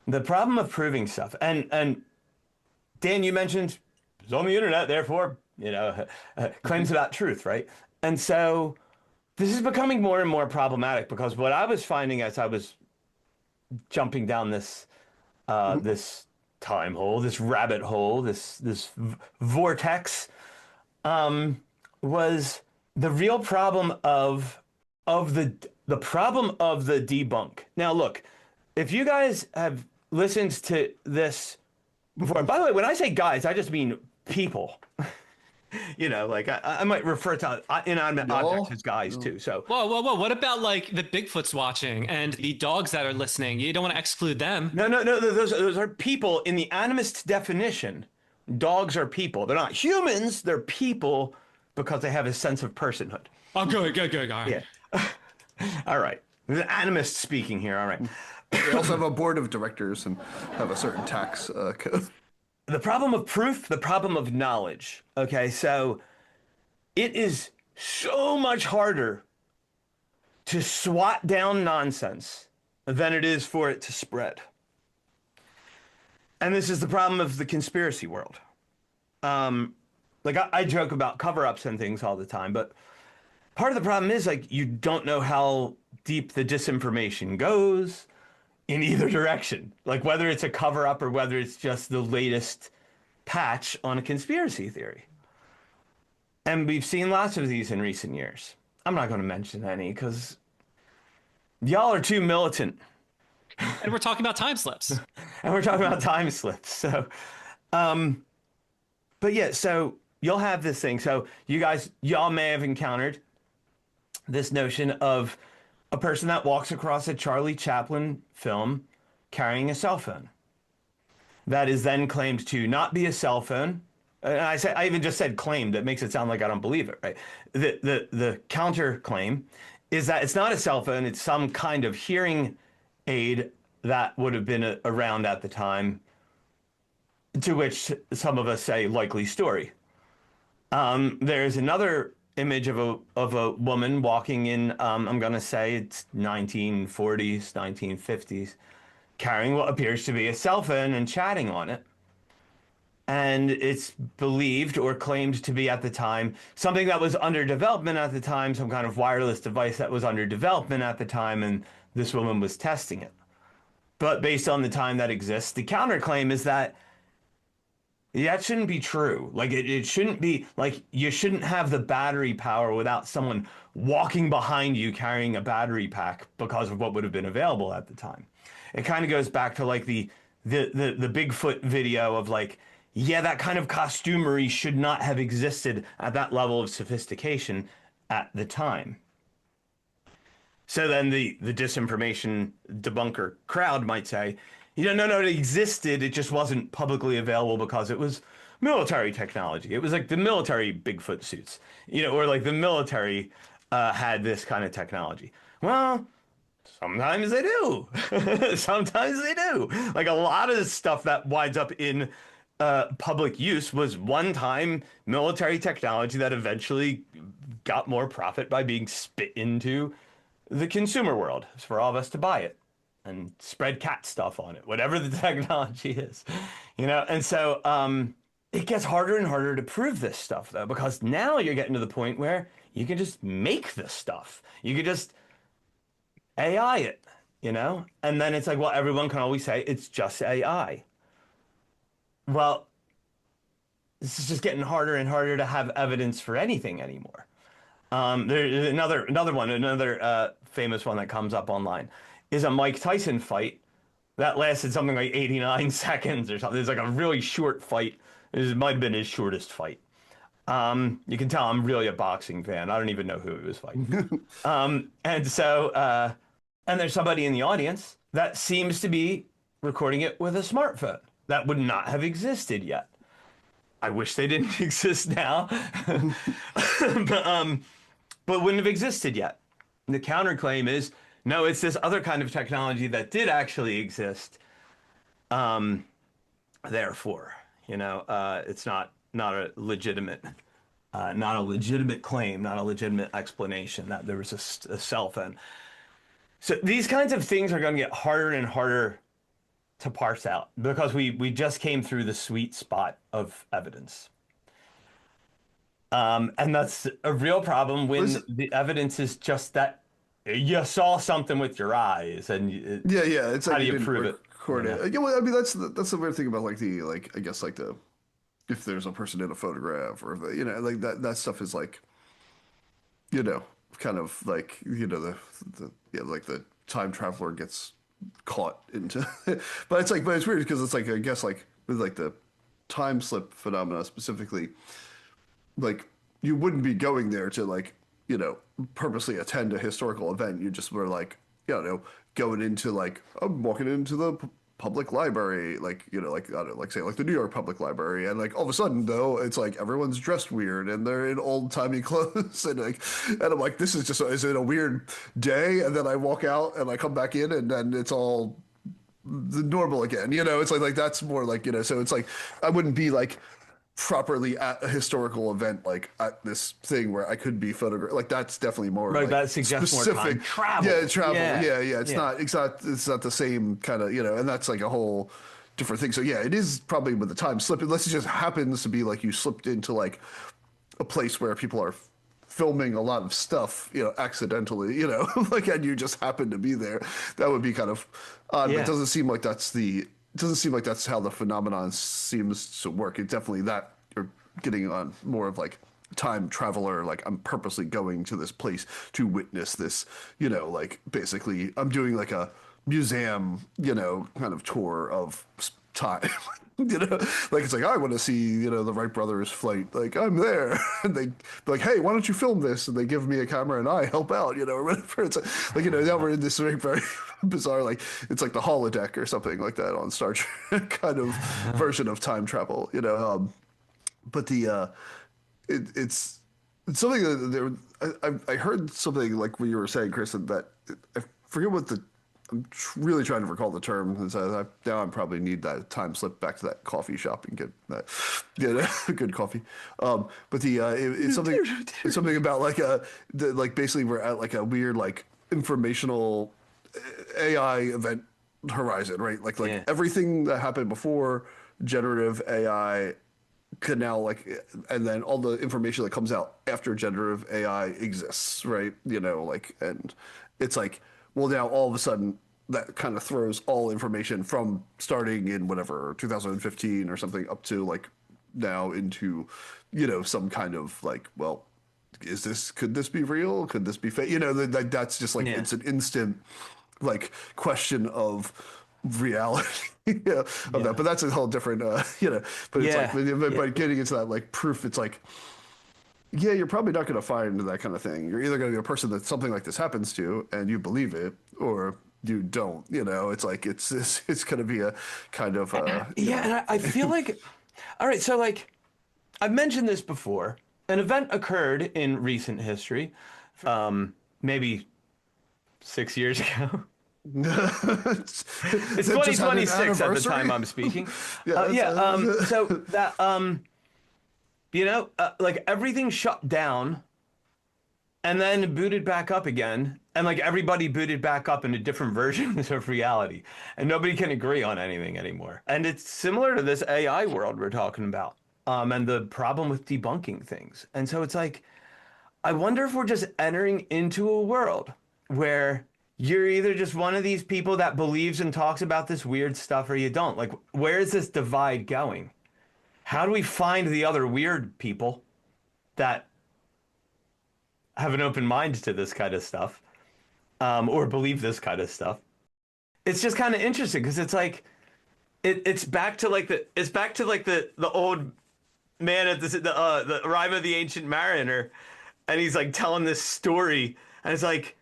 The problem of proving stuff. And Dan, you mentioned it's on the internet, therefore, claims about truth, right? And so this is becoming more and more problematic because what I was finding as I was jumping down this time hole, this rabbit hole, this vortex, was the real problem of the problem of the debunk. Now, look, if you guys have listened to this before, and by the way, when I say guys, I just mean people. Like I might refer to inanimate objects as guys too. So Whoa, whoa, whoa! What about like the Bigfoots watching and the dogs that are listening? You don't want to exclude them. no, no, no, those are people in the animist definition. Dogs are people. They're not humans. They're people because they have a sense of personhood. Oh, good, good, good. All right. Yeah. All right. There's an animist speaking here. All right. They also have a board of directors and have a certain tax code. The problem of proof, the problem of knowledge. Okay, so it is so much harder to swat down nonsense than it is for it to spread. And this is the problem of the conspiracy world. Like I joke about cover-ups and things all the time, but part of the problem is like you don't know how deep the disinformation goes in either direction. Like whether it's a cover-up or whether it's just the latest patch on a conspiracy theory. And we've seen lots of these in recent years. I'm not going to mention any because y'all are too militant. And we're talking about time slips. And we're talking about time slips. So, but yeah, so you'll have this thing. So y'all may have encountered this notion of a person that walks across a Charlie Chaplin film carrying a cell phone. That is then claimed to not be a cell phone. And I even just said claimed. That makes it sound like I don't believe it, right? The counter claim is that it's not a cell phone. It's some kind of hearing aid that would have been around at the time, to which some of us say likely story. There's another image of a woman walking in, I'm going to say it's 1940s, 1950s, carrying what appears to be a cell phone and chatting on it. And it's believed or claimed to be at the time something that was under development at the time, some kind of wireless device that was under development at the time, and this woman was testing it. But based on the time that exists, the counterclaim is that that shouldn't be true. Like it shouldn't be like you shouldn't have the battery power without someone walking behind you carrying a battery pack because of what would have been available at the time. It kind of goes back to like the Bigfoot video of like, yeah, that kind of costumery should not have existed at that level of sophistication at the time. So then the disinformation debunker crowd might say, no, it existed. It just wasn't publicly available because it was military technology. It was like the military Bigfoot suits, or like the military had this kind of technology. Well, sometimes they do. Sometimes they do. Like a lot of the stuff that winds up in public use was one-time military technology that eventually got more profit by being spit into the consumer world for all of us to buy it and spread cat stuff on it, whatever the technology is, And so it gets harder and harder to prove this stuff though, because now you're getting to the point where you can just make this stuff. You can just AI it, And then it's like, well, everyone can always say it's just AI. Well, this is just getting harder and harder to have evidence for anything anymore. There's another famous one that comes up online is a Mike Tyson fight that lasted something like 89 seconds or something. It's like a really short fight. It might have been his shortest fight. You can tell I'm really a boxing fan. I don't even know who he was fighting. And there's somebody in the audience that seems to be recording it with a smartphone that would not have existed yet. I wish they didn't exist now, but wouldn't have existed yet. And the counterclaim is, no, it's this other kind of technology that did actually exist. Therefore, it's not a legitimate claim, not a legitimate explanation that there was a cell phone. So these kinds of things are going to get harder and harder to parse out because we just came through the sweet spot of evidence. And that's a real problem when the evidence is just that you saw something with your eyes and it's like how do you prove it? Yeah, well, I mean that's the weird thing about I guess if there's a person in a photograph or that stuff is like kind of like the time traveler gets caught into but it's weird because it's like I guess like with like the time slip phenomena specifically, like you wouldn't be going there to purposely attend a historical event. You just were like going into I'm walking into the public library, I don't know, say the New York Public Library, and all of a sudden though it's like everyone's dressed weird and they're in old timey clothes and I'm like, this is it a weird day? And then I walk out and I come back in and then it's all the normal again. It's like that's more so it's like I wouldn't be properly at a historical event at this thing where I could be photographed. That's definitely more that suggests specific more time travel. Yeah, travel. Yeah. It's not the same kind of and that's a whole different thing. So yeah, it is probably with the time slip, unless it just happens to be you slipped into a place where people are filming a lot of stuff, accidentally, and you just happen to be there. That would be kind of odd. But it doesn't seem like that's how the phenomenon seems to work. It's definitely that you're getting on more of time traveler, I'm purposely going to this place to witness this, basically I'm doing a museum, kind of tour of time. It's I want to see, the Wright brothers flight. I'm there. And they be hey, why don't you film this? And they give me a camera and I help out, or whatever. It's now we're in this very, very bizarre, it's the holodeck or something like that on Star Trek kind of version of time travel, but it's something that I heard something what you were saying, Chris, that I forget what I'm really trying to recall the term. Now I probably need that time slip back to that coffee shop and get a good coffee. But it's something about basically we're at a weird informational AI event horizon, right? Everything that happened before generative AI could now and then all the information that comes out after generative AI exists, right? And it's well, now all of a sudden that kind of throws all information from starting in whatever 2015 or something up to now into some kind of well, could this be real? Could this be fake? That's just it's an instant question of reality of that. But that's a whole different but it's but getting into that proof, it's yeah, you're probably not going to find that kind of thing. You're either going to be a person that something like this happens to and you believe it, or you don't. It's it's going to be a kind of and I feel All right, so like I've mentioned this before. An event occurred in recent history, maybe 6 years ago. It's That just had an 2026 at the anniversary. time I'm speaking. Yeah, that's, Yeah, so that like everything shut down and then booted back up again, and like everybody booted back up into different versions of reality, and nobody can agree on anything anymore. And it's similar to this AI world we're talking about, and the problem with debunking things. And so it's like, I wonder if we're just entering into a world where you're either just one of these people that believes and talks about this weird stuff or you don't. Like, where is this divide going? How do we find the other weird people that have an open mind to this kind of stuff, or believe this kind of stuff? It's just kind of interesting because it's like it's back to like the old man at the Rime of the Ancient Mariner, and he's like telling this story, and it's like,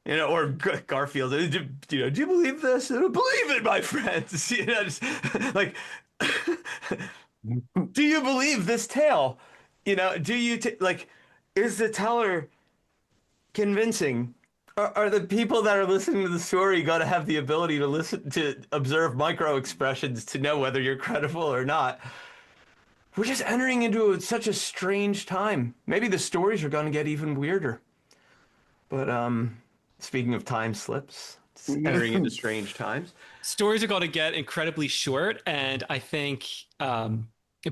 or Garfield, do you believe this? I don't believe it, my friends. Just, like, do you believe this tale? Do you like, is the teller convincing? Are the people that are listening to the story going to have the ability to listen to observe micro expressions to know whether you're credible or not? We're just entering into such a strange time. Maybe the stories are going to get even weirder. But speaking of time slips, it's entering into strange times. Stories are going to get incredibly short, and I think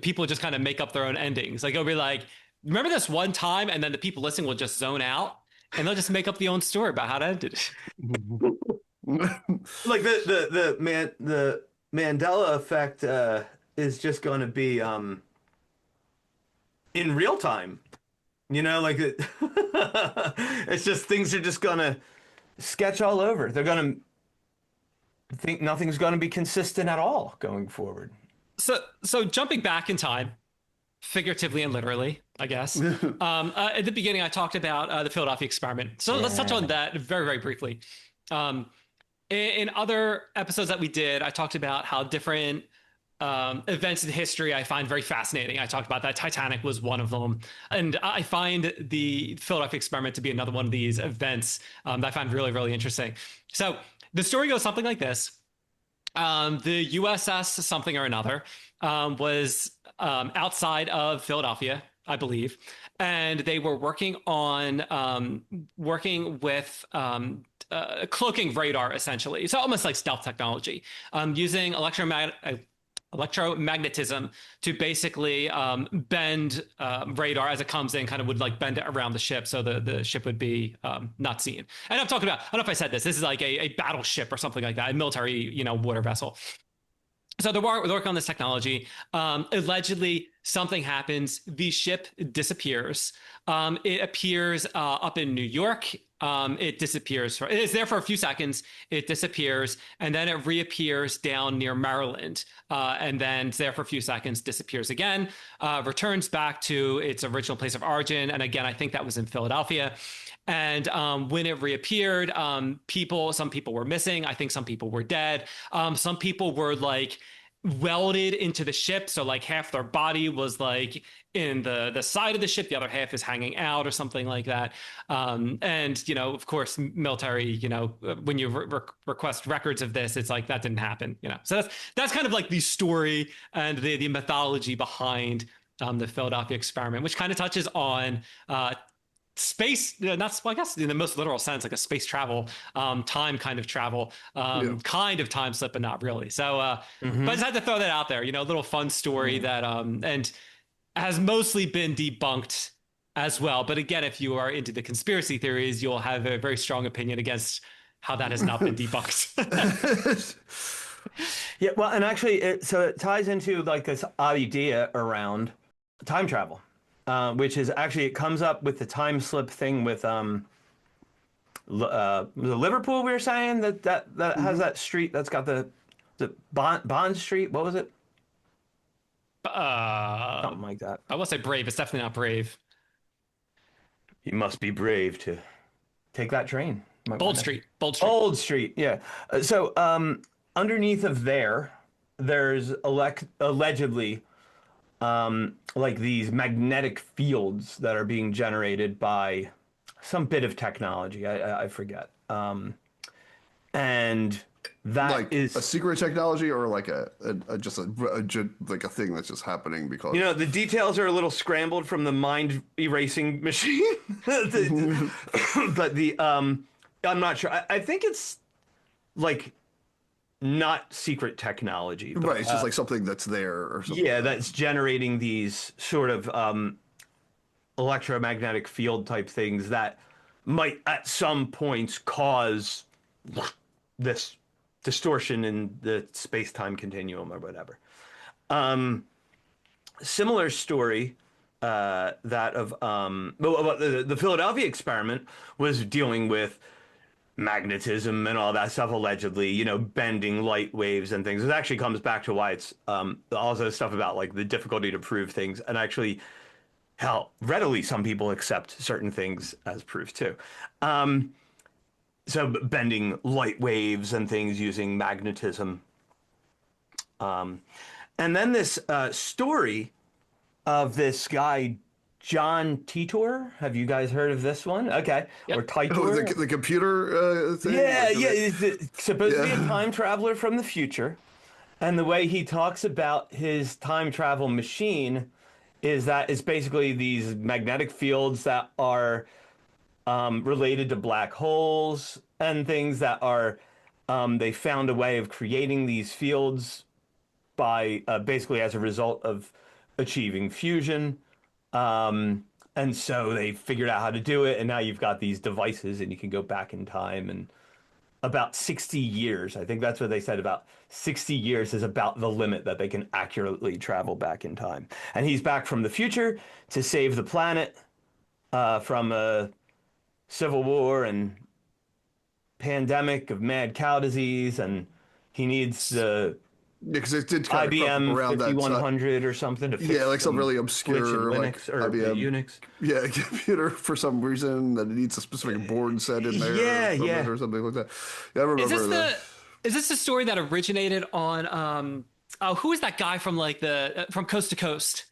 people just kind of make up their own endings. Like it'll be like, remember this one time, and then the people listening will just zone out, and they'll just make up the own story about how it ended. Like the Mandela effect is just going to be in real time. Like it's just things are just going to sketch all over. They're going to think nothing's going to be consistent at all going forward. So jumping back in time, figuratively and literally, I guess. At the beginning, I talked about the Philadelphia experiment. So let's touch on that very, very briefly. In other episodes that we did, I talked about how different events in history I find very fascinating. I talked about that Titanic was one of them. And I find the Philadelphia experiment to be another one of these events that I find really, really interesting. So the story goes something like this. The USS something or another was outside of Philadelphia, I believe, and they were working on working with cloaking radar, essentially. So almost like stealth technology, using electromagnetism to basically bend radar as it comes in, kind of would like bend it around the ship so the ship would be not seen. And I'm talking about, I don't know if I said this is like a battleship or something like that, a military, water vessel. So they're working on this technology. Allegedly, something happens. The ship disappears. It appears up in New York. It disappears. It's there for a few seconds. It disappears, and then it reappears down near Maryland, and then it's there for a few seconds, disappears again, returns back to its original place of origin. And again, I think that was in Philadelphia. And when it reappeared, some people were missing. I think some people were dead. Some people were like welded into the ship. So like half their body was like in the side of the ship. The other half is hanging out or something like that. And, of course, military, when you request records of this, it's like that didn't happen, So that's kind of like the story and the mythology behind the Philadelphia experiment, which kind of touches on space, not, well, I guess in the most literal sense, like a space travel, time kind of travel, kind of time slip, but not really. So, but I just had to throw that out there, a little fun story that, and has mostly been debunked as well. But again, if you are into the conspiracy theories, you'll have a very strong opinion against how that has not been debunked. Yeah, well, and actually, so it ties into like this idea around time travel. Which is actually, it comes up with the time slip thing with the Liverpool. We were saying that has that street that's got the Bond Street. What was it? Something like that. I will say brave. It's definitely not brave. You must be brave to take that train. Bold Street. Bold Street. Yeah. So underneath of there, there's allegedly like these magnetic fields that are being generated by some bit of technology. I forget. And that Like a is, secret technology, or like just like a thing that's just happening because. the details are a little scrambled from the mind erasing machine. But I'm not sure. I think it's like not secret technology, but Right, it's just like something that's there or something yeah, like that. that's generating these sort of electromagnetic field type things that might at some points cause this distortion in the space-time continuum or whatever. Similar story, that of the Philadelphia experiment was dealing with magnetism and all that stuff, allegedly, bending light waves and things. It actually comes back to why it's also stuff about like the difficulty to prove things, and actually how readily some people accept certain things as proof too. So bending light waves and things using magnetism. And then this story of this guy, John Titor. Have you guys heard of this one? Okay. Or Yep. Oh, Titor. the computer thing. Yeah, Like, yeah. It's supposed to be a Yeah. time traveler from the future. And the way he talks about his time travel machine is that it's basically these magnetic fields that are related to black holes and things that are, they found a way of creating these fields by basically as a result of achieving fusion. And so they figured out how to do it, and now you've got these devices, and you can go back in time. And about 60 years, I think that's what they said, about 60 years is about the limit that they can accurately travel back in time. And he's back from the future to save the planet from a civil war and pandemic of mad cow disease, and he needs the Yeah, because it did kind of crop up IBM around that time. 5100 or something to Yeah, fix like some really glitch in obscure like Linux or IBM. Unix. Yeah, computer for some reason that it needs a specific board set in there. Yeah, from yeah. it or something like that. Yeah, I Is remember this that. is this the story that originated on oh, who is that guy from like the from Coast to Coast?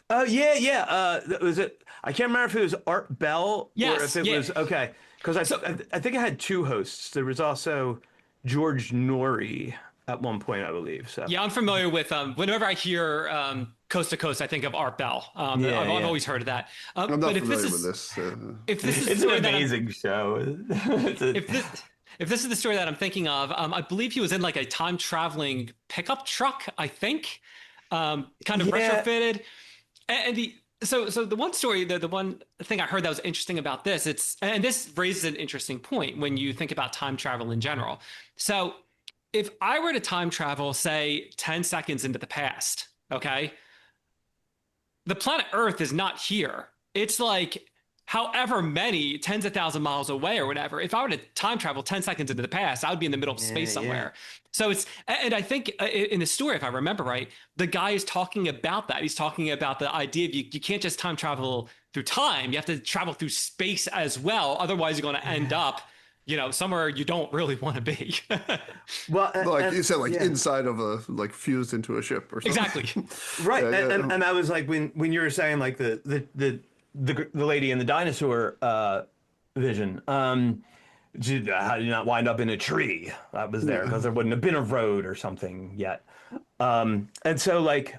Oh yeah, yeah. Was it? I can't remember if it was Art Bell or if Yes, it yeah. was okay. Because So I think I had two hosts. There was also George Norrie at one point, I believe. So yeah, I'm familiar with whenever I hear Coast to Coast, I think of Art Bell. yeah, I've yeah. always heard of that. I'm not But if this familiar with is this. if this is the It's an story that I'm amazing show. It's a- if this if this is the story that I'm thinking of, I believe he was in like a time traveling pickup truck, I think, kind of Yeah. retrofitted. And so the one story, the one thing I heard that was interesting about this, and this raises an interesting point when you think about time travel in general. So if I were to time travel, say 10 seconds into the past, okay, the planet Earth is not here. It's like however many tens of thousand miles away or whatever. If I were to time travel 10 seconds into the past, I would be in the middle of space yeah, yeah. somewhere. So and I think in the story, if I remember right, the guy is talking about that. He's talking about the idea of you can't just time travel through time. You have to travel through space as well. Otherwise, you're going to end up, somewhere you don't really want to be. Well, Like you said, like yeah. inside of a like fused into a ship or something. Exactly. Right, Yeah, yeah. and I was like when you were saying like the lady in the dinosaur vision, how did you not wind up in a tree that was there because there wouldn't have been a road or something yet, and so like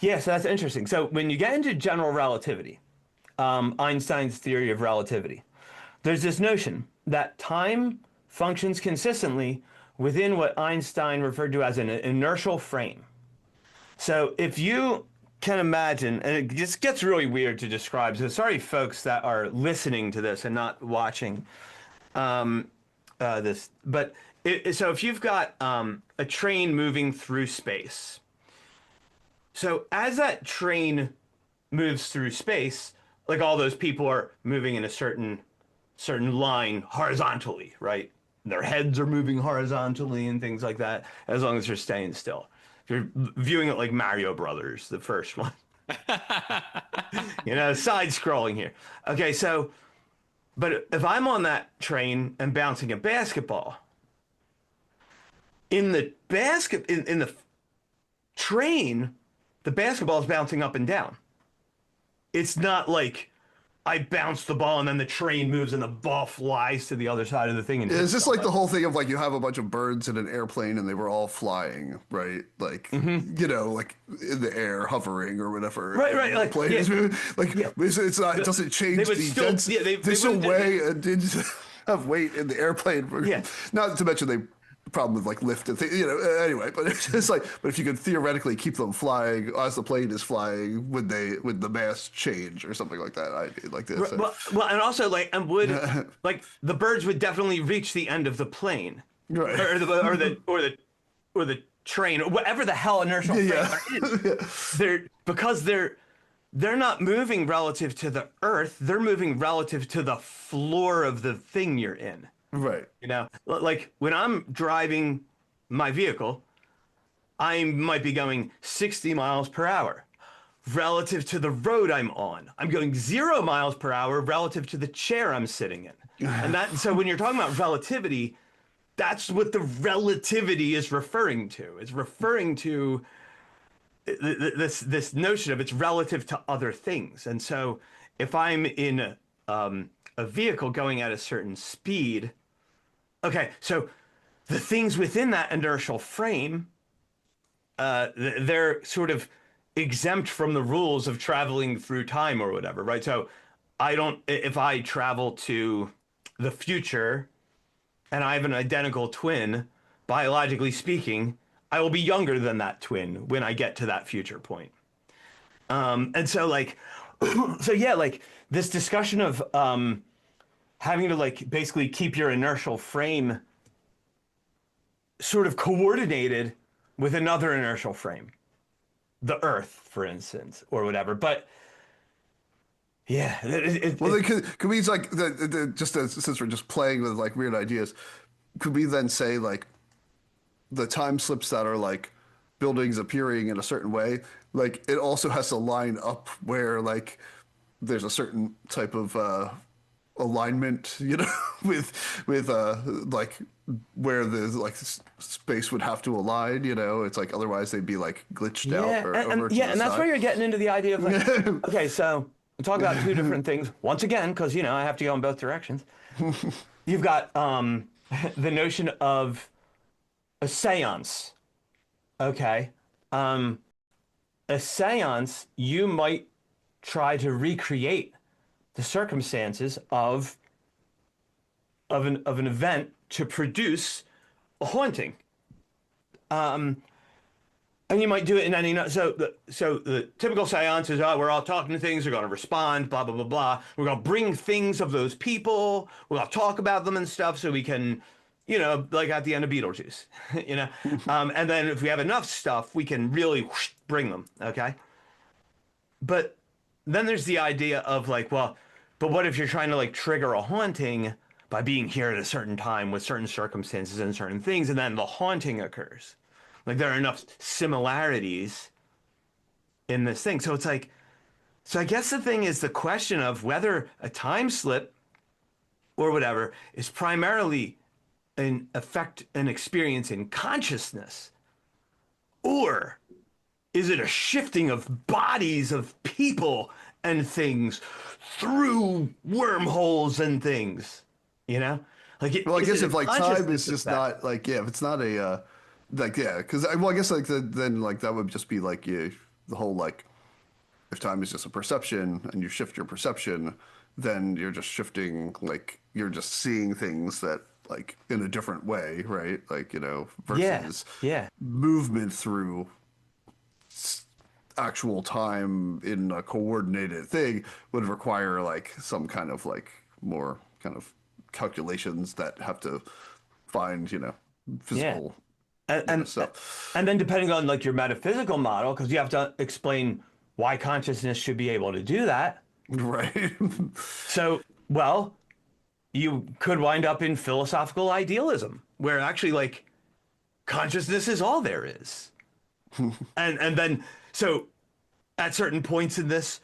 yeah, so that's interesting. So when you get into general relativity, Einstein's theory of relativity, there's this notion that time functions consistently within what Einstein referred to as an inertial frame. So if you can imagine, and it just gets really weird to describe, so sorry folks that are listening to this and not watching this, but so if you've got a train moving through space, so as that train moves through space, like all those people are moving in a certain line horizontally, right? Their heads are moving horizontally and things like that, as long as they're staying still. If you're viewing it like Mario Brothers, the first one, side scrolling here. Okay, so, but if I'm on that train and bouncing a basketball, in the in the train, the basketball is bouncing up and down. It's not like I bounce the ball and then the train moves and the ball flies to the other side of the thing and It's hits just like the somebody. whole thing of like you have a bunch of birds in an airplane and they were all flying, right? Like, you know, like in the air, hovering or whatever. Right, and right, the like, plane yeah, is moving. Like, yeah. it's not, it doesn't They change would the still, dense, yeah, they still wouldn't, weigh and did have weight in the airplane. yeah. Not to mention they problem with like lift and things, you know, anyway, but it's just like, but if you could theoretically keep them flying as the plane is flying, would the mass change or something like that? I like this. Well, and also like, and would like the birds would definitely reach the end of the plane, Right. or the train, or whatever the hell inertial frame Yeah. they're in. They're not moving relative to the earth. They're moving relative to the floor of the thing you're in. Right. You know, like when I'm driving my vehicle, I might be going 60 miles per hour relative to the road I'm on. I'm going 0 miles per hour relative to the chair I'm sitting in. And that, so when you're talking about relativity, that's what the relativity is referring to. It's referring to this notion of it's relative to other things. And so if I'm in a vehicle going at a certain speed, okay, so the things within that inertial frame, they're sort of exempt from the rules of traveling through time or whatever, right? So if I travel to the future and I have an identical twin, biologically speaking, I will be younger than that twin when I get to that future point. And so like, so yeah, like this discussion of having to like basically keep your inertial frame sort of coordinated with another inertial frame, the Earth, for instance, or whatever. But yeah, Well, then could we like just since we're just playing with like weird ideas, could we then say like the time slips that are like buildings appearing in a certain way, like it also has to line up where like there's a certain type of alignment, you know, with like where the like space would have to align, you know, it's like otherwise they'd be like glitched out yeah, or over to yeah, the and that's side. where you're getting into the idea of like, okay, so we'll talk about two different things once again, because you know I have to go in both directions. You've got the notion of a séance. Okay, a séance, you might try to recreate the circumstances of an event to produce a haunting. And you might do it in any so the typical seance is, oh, we're all talking to things, they're going to respond, blah blah blah blah. We're going to bring things of those people, we're going to talk about them and stuff so we can, you know, like at the end of Beetlejuice, you know. And then if we have enough stuff, we can really whoosh, bring them, okay? But then there's the idea of like, well, but what if you're trying to like trigger a haunting by being here at a certain time with certain circumstances and certain things, and then the haunting occurs? Like there are enough similarities in this thing. So it's like, so I guess the thing is the question of whether a time slip or whatever is primarily an effect, an experience in consciousness, or is it a shifting of bodies of people and things through wormholes and things? You know, like Well, I is guess it a if like time is consciousness just effect? not like, yeah, if it's not a like, yeah, because well, I guess like then like that would just be like, yeah, the whole like if time is just a perception and you shift your perception, then you're just shifting, like you're just seeing things that like in a different way, right? Like, you know, Yeah, versus yeah, movement through actual time in a coordinated thing would require like some kind of like more kind of calculations that have to find, you know, yeah. physical, And you know, and then depending on like your metaphysical model, because you have to explain why consciousness should be able to do that. right? So, well, you could wind up in philosophical idealism, where actually like consciousness is all there is. And then so at certain points in this,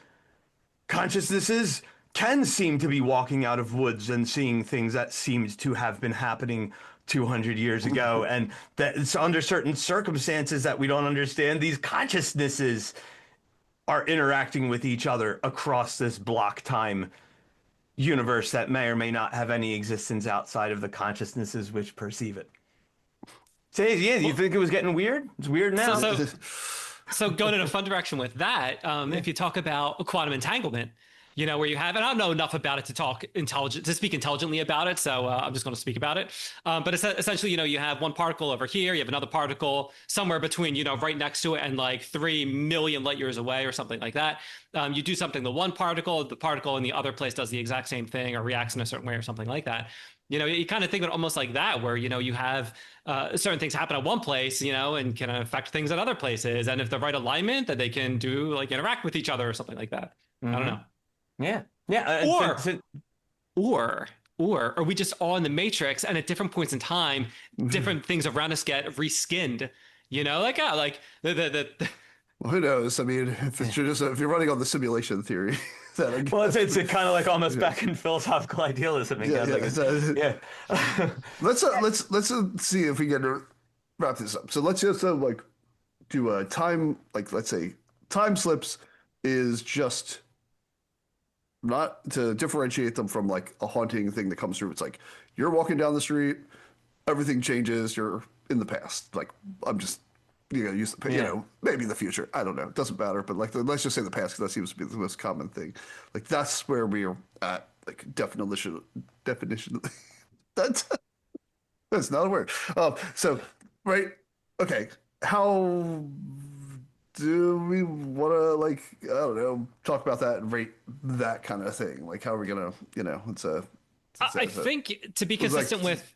consciousnesses can seem to be walking out of woods and seeing things that seemed to have been happening 200 years ago, and that it's under certain circumstances that we don't understand, these consciousnesses are interacting with each other across this block time universe that may or may not have any existence outside of the consciousnesses which perceive it. So yeah, you think it was getting weird? It's weird now. So going in a fun direction with that, if you talk about quantum entanglement, where you have, and I don't know enough about it to speak intelligently about it, so I'm just going to speak about it. But essentially, you have one particle over here, you have another particle somewhere between, right next to it, and like 3 million light years away or something like that. You do something to one particle, the particle in the other place does the exact same thing or reacts in a certain way or something like that. You kind of think of it almost like that, where, you have certain things happen at one place, and can affect things at other places. And if the right alignment, that they can do, like, interact with each other or something like that. Mm-hmm. I don't know. Yeah. Yeah. Or are we just all in the matrix, and at different points in time, different things around us get reskinned, like the well, who knows? I mean, if you're running on the simulation theory, well, it's kind of like almost back in philosophical idealism. Yeah. Let's see if we can wrap this up. So let's just do a time, let's say time slips is just not to differentiate them from like a haunting thing that comes through. It's like you're walking down the street, everything changes, you're in the past. Like I'm just use the maybe the future. I don't know. It doesn't matter. But let's just say the past, because that seems to be the most common thing. Like that's where we are at. Like definition. That's not a word. So right. Okay. How do we want to I don't know, talk about that and rate that kind of thing? Like how are we gonna I think to be consistent with.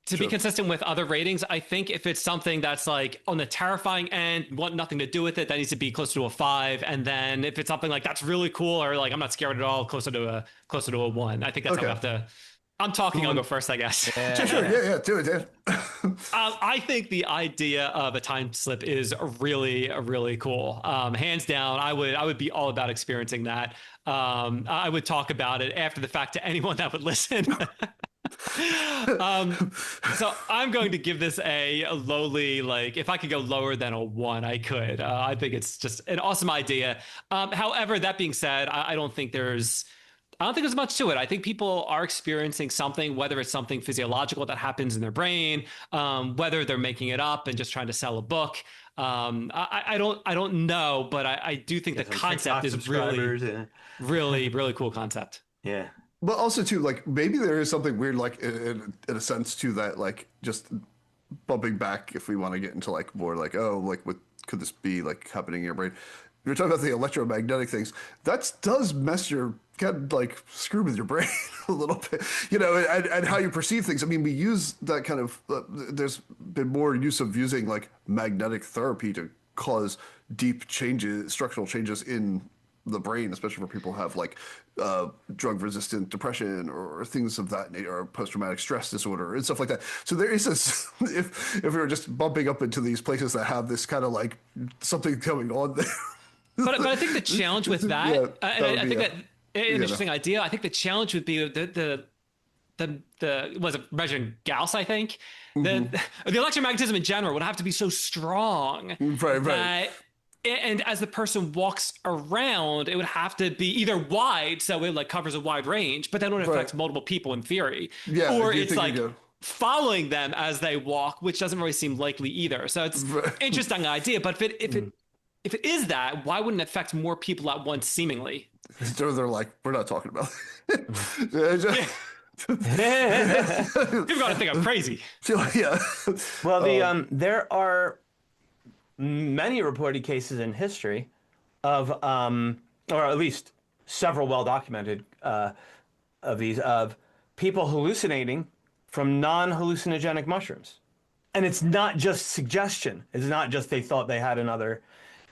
To be consistent with other ratings, I think if it's something that's like on the terrifying end, want nothing to do with it, that needs to be closer to a 5. And then if it's something like that's really cool, or like I'm not scared at all, closer to a 1. I think that's how we have to. I'm talking. I'll go first, I guess. Yeah. Sure. Yeah. Do it, Dan. I think the idea of a time slip is really cool. Hands down, I would be all about experiencing that. I would talk about it after the fact to anyone that would listen. So I'm going to give this a lowly, if I could go lower than a 1, I could. I think it's just an awesome idea. However, that being said, I don't think there's much to it. I think people are experiencing something, whether it's something physiological that happens in their brain, whether they're making it up and just trying to sell a book. I don't know, but I do think the concept is really cool concept. Yeah. But also too, maybe there is something weird, in a sense to that, just bumping back if we want to get into more what could this be happening in your brain? You're talking about the electromagnetic things. That does mess screw with your brain a little bit, and how you perceive things. I mean, we use that kind of. There's been more use of using magnetic therapy to cause deep changes, structural changes in the brain, especially for people who have drug-resistant depression or things of that nature, or post-traumatic stress disorder and stuff like that. So there is this, if we were just bumping up into these places that have this kind of something going on there. But I think the challenge with that, I think that an interesting idea. I think the challenge would be the was it measuring Gauss? I think the electromagnetism in general would have to be so strong, right. And as the person walks around, it would have to be either wide, so it covers a wide range, but then it affects multiple people in theory. Yeah, or it's following them as they walk, which doesn't really seem likely either. So it's interesting idea. But if it is that, why wouldn't it affect more people at once, seemingly? So they're we're not talking about it. People gotta think I'm crazy. Yeah. Well, there are many reported cases in history of, or at least several well-documented of these, of people hallucinating from non-hallucinogenic mushrooms. And it's not just suggestion. It's not just they thought they had another.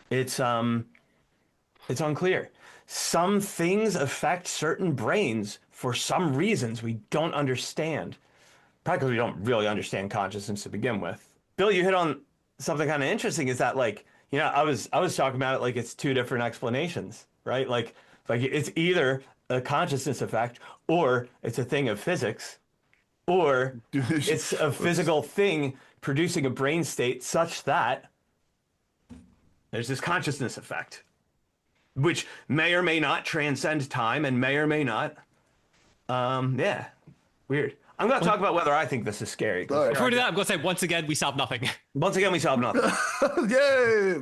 It's unclear. Some things affect certain brains for some reasons we don't understand. Probably because we don't really understand consciousness to begin with. Bill, you hit on something kind of interesting, is that I was talking about it it's 2 different explanations, right? Like it's either a consciousness effect or it's a thing of physics, or it's a physical thing producing a brain state such that there's this consciousness effect, which may or may not transcend time and may or may not. Yeah, weird. I'm going to talk about whether I think this is scary. All Before we do that, I'm going to say once again, we solved nothing. Once again, we solved nothing. Yay!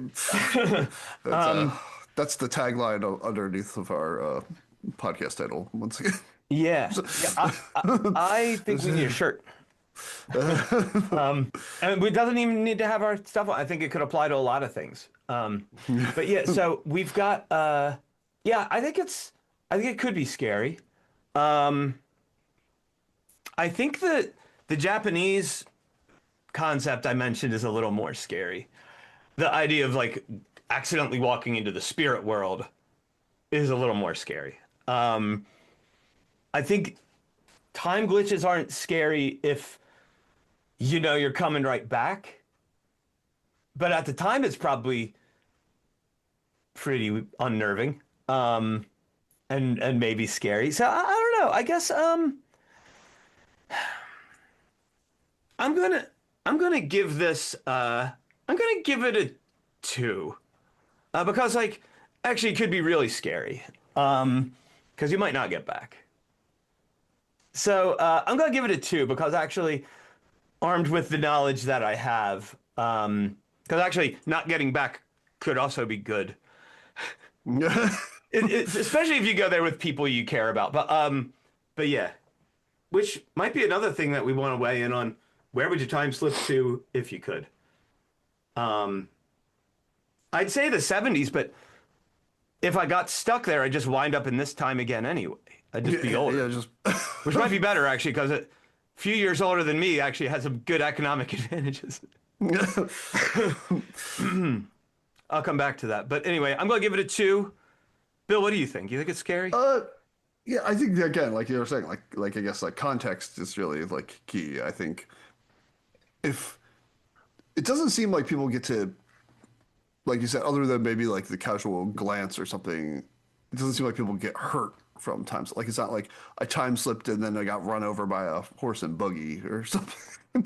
That's the tagline underneath of our podcast title. Once again. Yeah, I think we need a shirt. And it doesn't even need to have our stuff on. I think it could apply to a lot of things. But yeah, so we've got. Yeah, I think it could be scary. I think that the Japanese concept I mentioned is a little more scary. The idea of like accidentally walking into the spirit world is a little more scary. I think time glitches aren't scary if you know you're coming right back. But at the time, it's probably pretty unnerving and maybe scary. So I don't know. I guess I'm gonna give this I'm gonna give it a 2 because like actually it could be really scary because you might not get back. So I'm gonna give it a 2 because actually armed with the knowledge that I have because actually not getting back could also be good. Especially if you go there with people you care about. But yeah, which might be another thing that we want to weigh in on. Where would you time slip to if you could? I'd say the 70s, but if I got stuck there, I'd just wind up in this time again anyway. I'd just be older. Yeah, which might be better, actually, because a few years older than me actually has some good economic advantages. I'll come back to that. But anyway, I'm going to give it a 2. Bill, what do you think? You think it's scary? Yeah, I think again, like you were saying, like I guess like context is really like key. I think if it doesn't seem like people get to, like you said, other than maybe like the casual glance or something, it doesn't seem like people get hurt from times. Like it's not like I time slipped and then I got run over by a horse and buggy or something.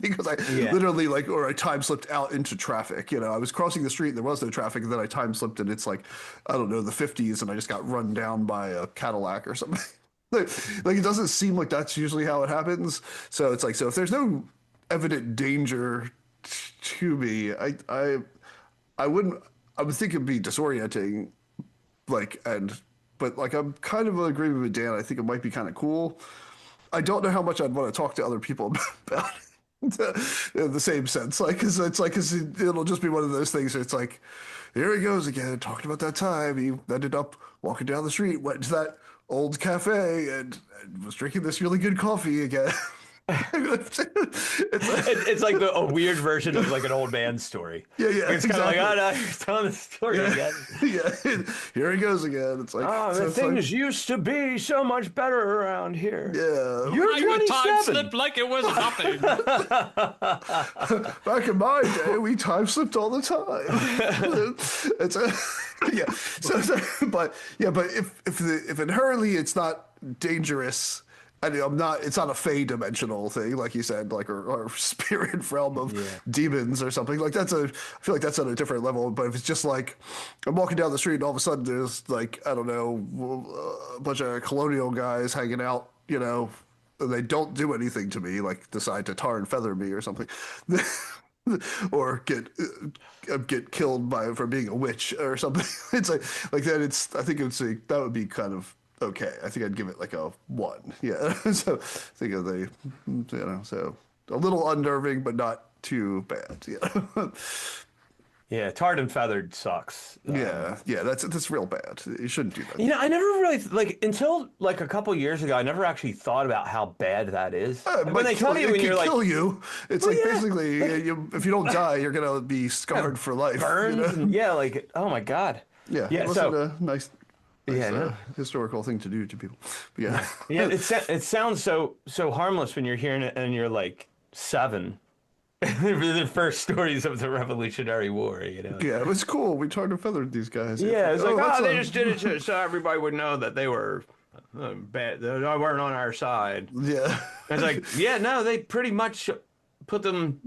Because I literally or I time slipped out into traffic. You know, I was crossing the street and there was no traffic, and then I time slipped and it's like, I don't know, the 50s, and I just got run down by a Cadillac or something. like it doesn't seem like that's usually how it happens. So it's like, so if there's no evident danger to me, I would think it'd be disorienting. But I'm kind of agreeing with Dan. I think it might be kind of cool. I don't know how much I'd want to talk to other people about it. In the same sense, cause it'll just be one of those things where it's like, here he goes again, talking about that time he ended up walking down the street, went to that old cafe and was drinking this really good coffee again. It's like a weird version of like an old man's story. Yeah, it's kind of like, oh no, he's telling the story again. Yeah, here he goes again. It's like, oh, the things used to be so much better around here. Yeah, you're 27. Time slipped like it was nothing. Back in my day, we time slipped all the time. It's yeah. But if inherently it's not dangerous. And it's not a Fey dimensional thing, like you said, like or spirit realm of demons or something. Like I feel like that's on a different level. But if it's just like I'm walking down the street and all of a sudden there's like, I don't know, a bunch of colonial guys hanging out, you know, and they don't do anything to me, like decide to tar and feather me or something, or get killed for being a witch or something. It's like that. I think that would be kind of. Okay, I think I'd give it like a 1. Yeah, so I think of so a little unnerving, but not too bad. Yeah. Yeah, tarred and feathered sucks. Yeah, that's real bad. You shouldn't do that. You know, I never really until like a couple years ago. I never actually thought about how bad that is. When they tell you, when you're like, kill you, it's basically if you don't die, you're gonna be scarred for life. Burns, like oh my god. Yeah, it wasn't a nice. Historical thing to do to people. But it sounds so harmless when you're hearing it and you're like 7. The first stories of the Revolutionary War, you know. Yeah, it was cool. We tarred and feathered these guys. Yeah, it's like, they just did it so everybody would know that they were bad. They weren't on our side. Yeah. It's like, yeah, no, they pretty much put them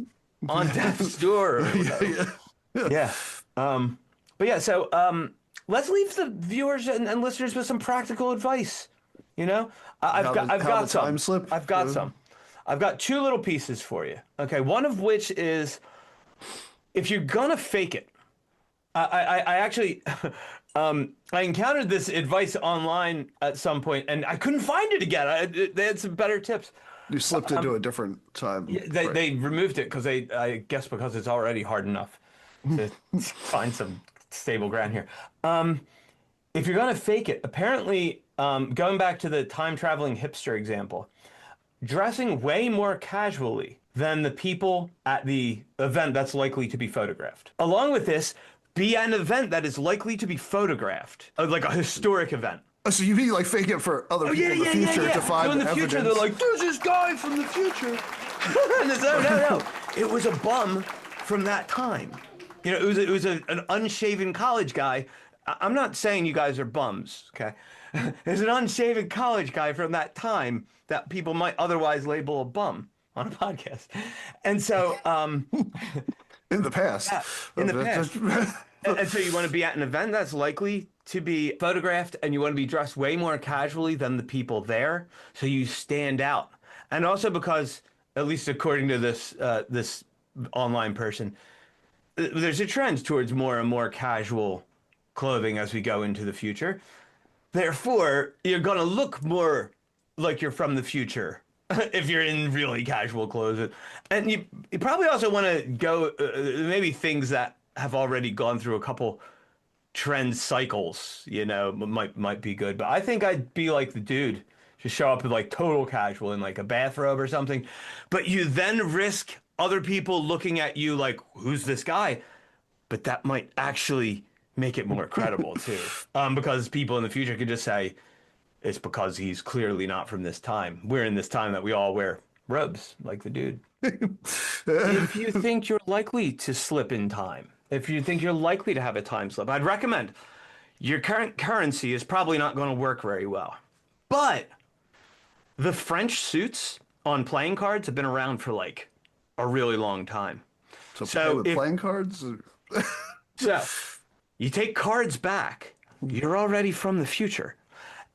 on death's door. Yeah. But yeah, so let's leave the viewers and listeners with some practical advice. You know, I've got some. Time slip. I've got some. I've got two little pieces for you. Okay, one of which is if you're gonna fake it. I actually I encountered this advice online at some point, and I couldn't find it again. They had some better tips. You slipped into a different time. Yeah, they removed it because I guess because it's already hard enough to find some stable ground here. If you're gonna fake it, apparently, going back to the time traveling hipster example, dressing way more casually than the people at the event that's likely to be photographed. Along with this, be at an event that is likely to be photographed, like a historic event. Oh, so you mean like fake it for other people in the future to find So in the evidence? future, they're like, there's this guy from the future. And it's, no. It was a bum from that time. You know, it was an unshaven college guy. I'm not saying you guys are bums, okay? It's an unshaven college guy from that time that people might otherwise label a bum on a podcast. And so... in the past. Yeah, in the past. And so you want to be at an event that's likely to be photographed, and you want to be dressed way more casually than the people there, so you stand out. And also because, at least according to this online person, there's a trend towards more and more casual clothing as we go into the future. Therefore, you're going to look more like you're from the future if you're in really casual clothes. And you probably also want to go maybe things that have already gone through a couple trend cycles, you know, might be good. But I think I'd be like the dude, just show up in like total casual in like a bathrobe or something. But you then risk other people looking at you like, who's this guy? But that might actually make it more credible too. Because people in the future could just say, it's because he's clearly not from this time. We're in this time that we all wear robes, like the dude. If you think you're likely to slip in time, if you think you're likely to have a time slip, I'd recommend your current currency is probably not going to work very well. But the French suits on playing cards have been around for like a really long time. So play with playing cards? So you take cards back, you're already from the future.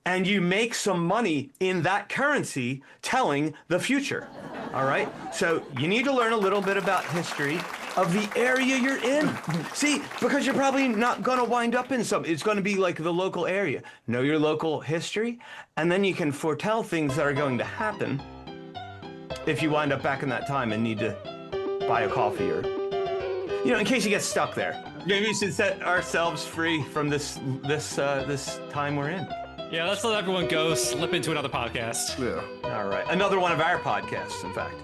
And you make some money in that currency telling the future, all right? So you need to learn a little bit about history of the area you're in. See, because you're probably not gonna wind up in some, it's gonna be like the local area. Know your local history, and then you can foretell things that are going to happen if you wind up back in that time and need to buy a coffee or, you know, in case you get stuck there. Maybe we should set ourselves free from this time we're in. Yeah, let's let everyone go slip into another podcast. Yeah. All right. Another one of our podcasts, in fact.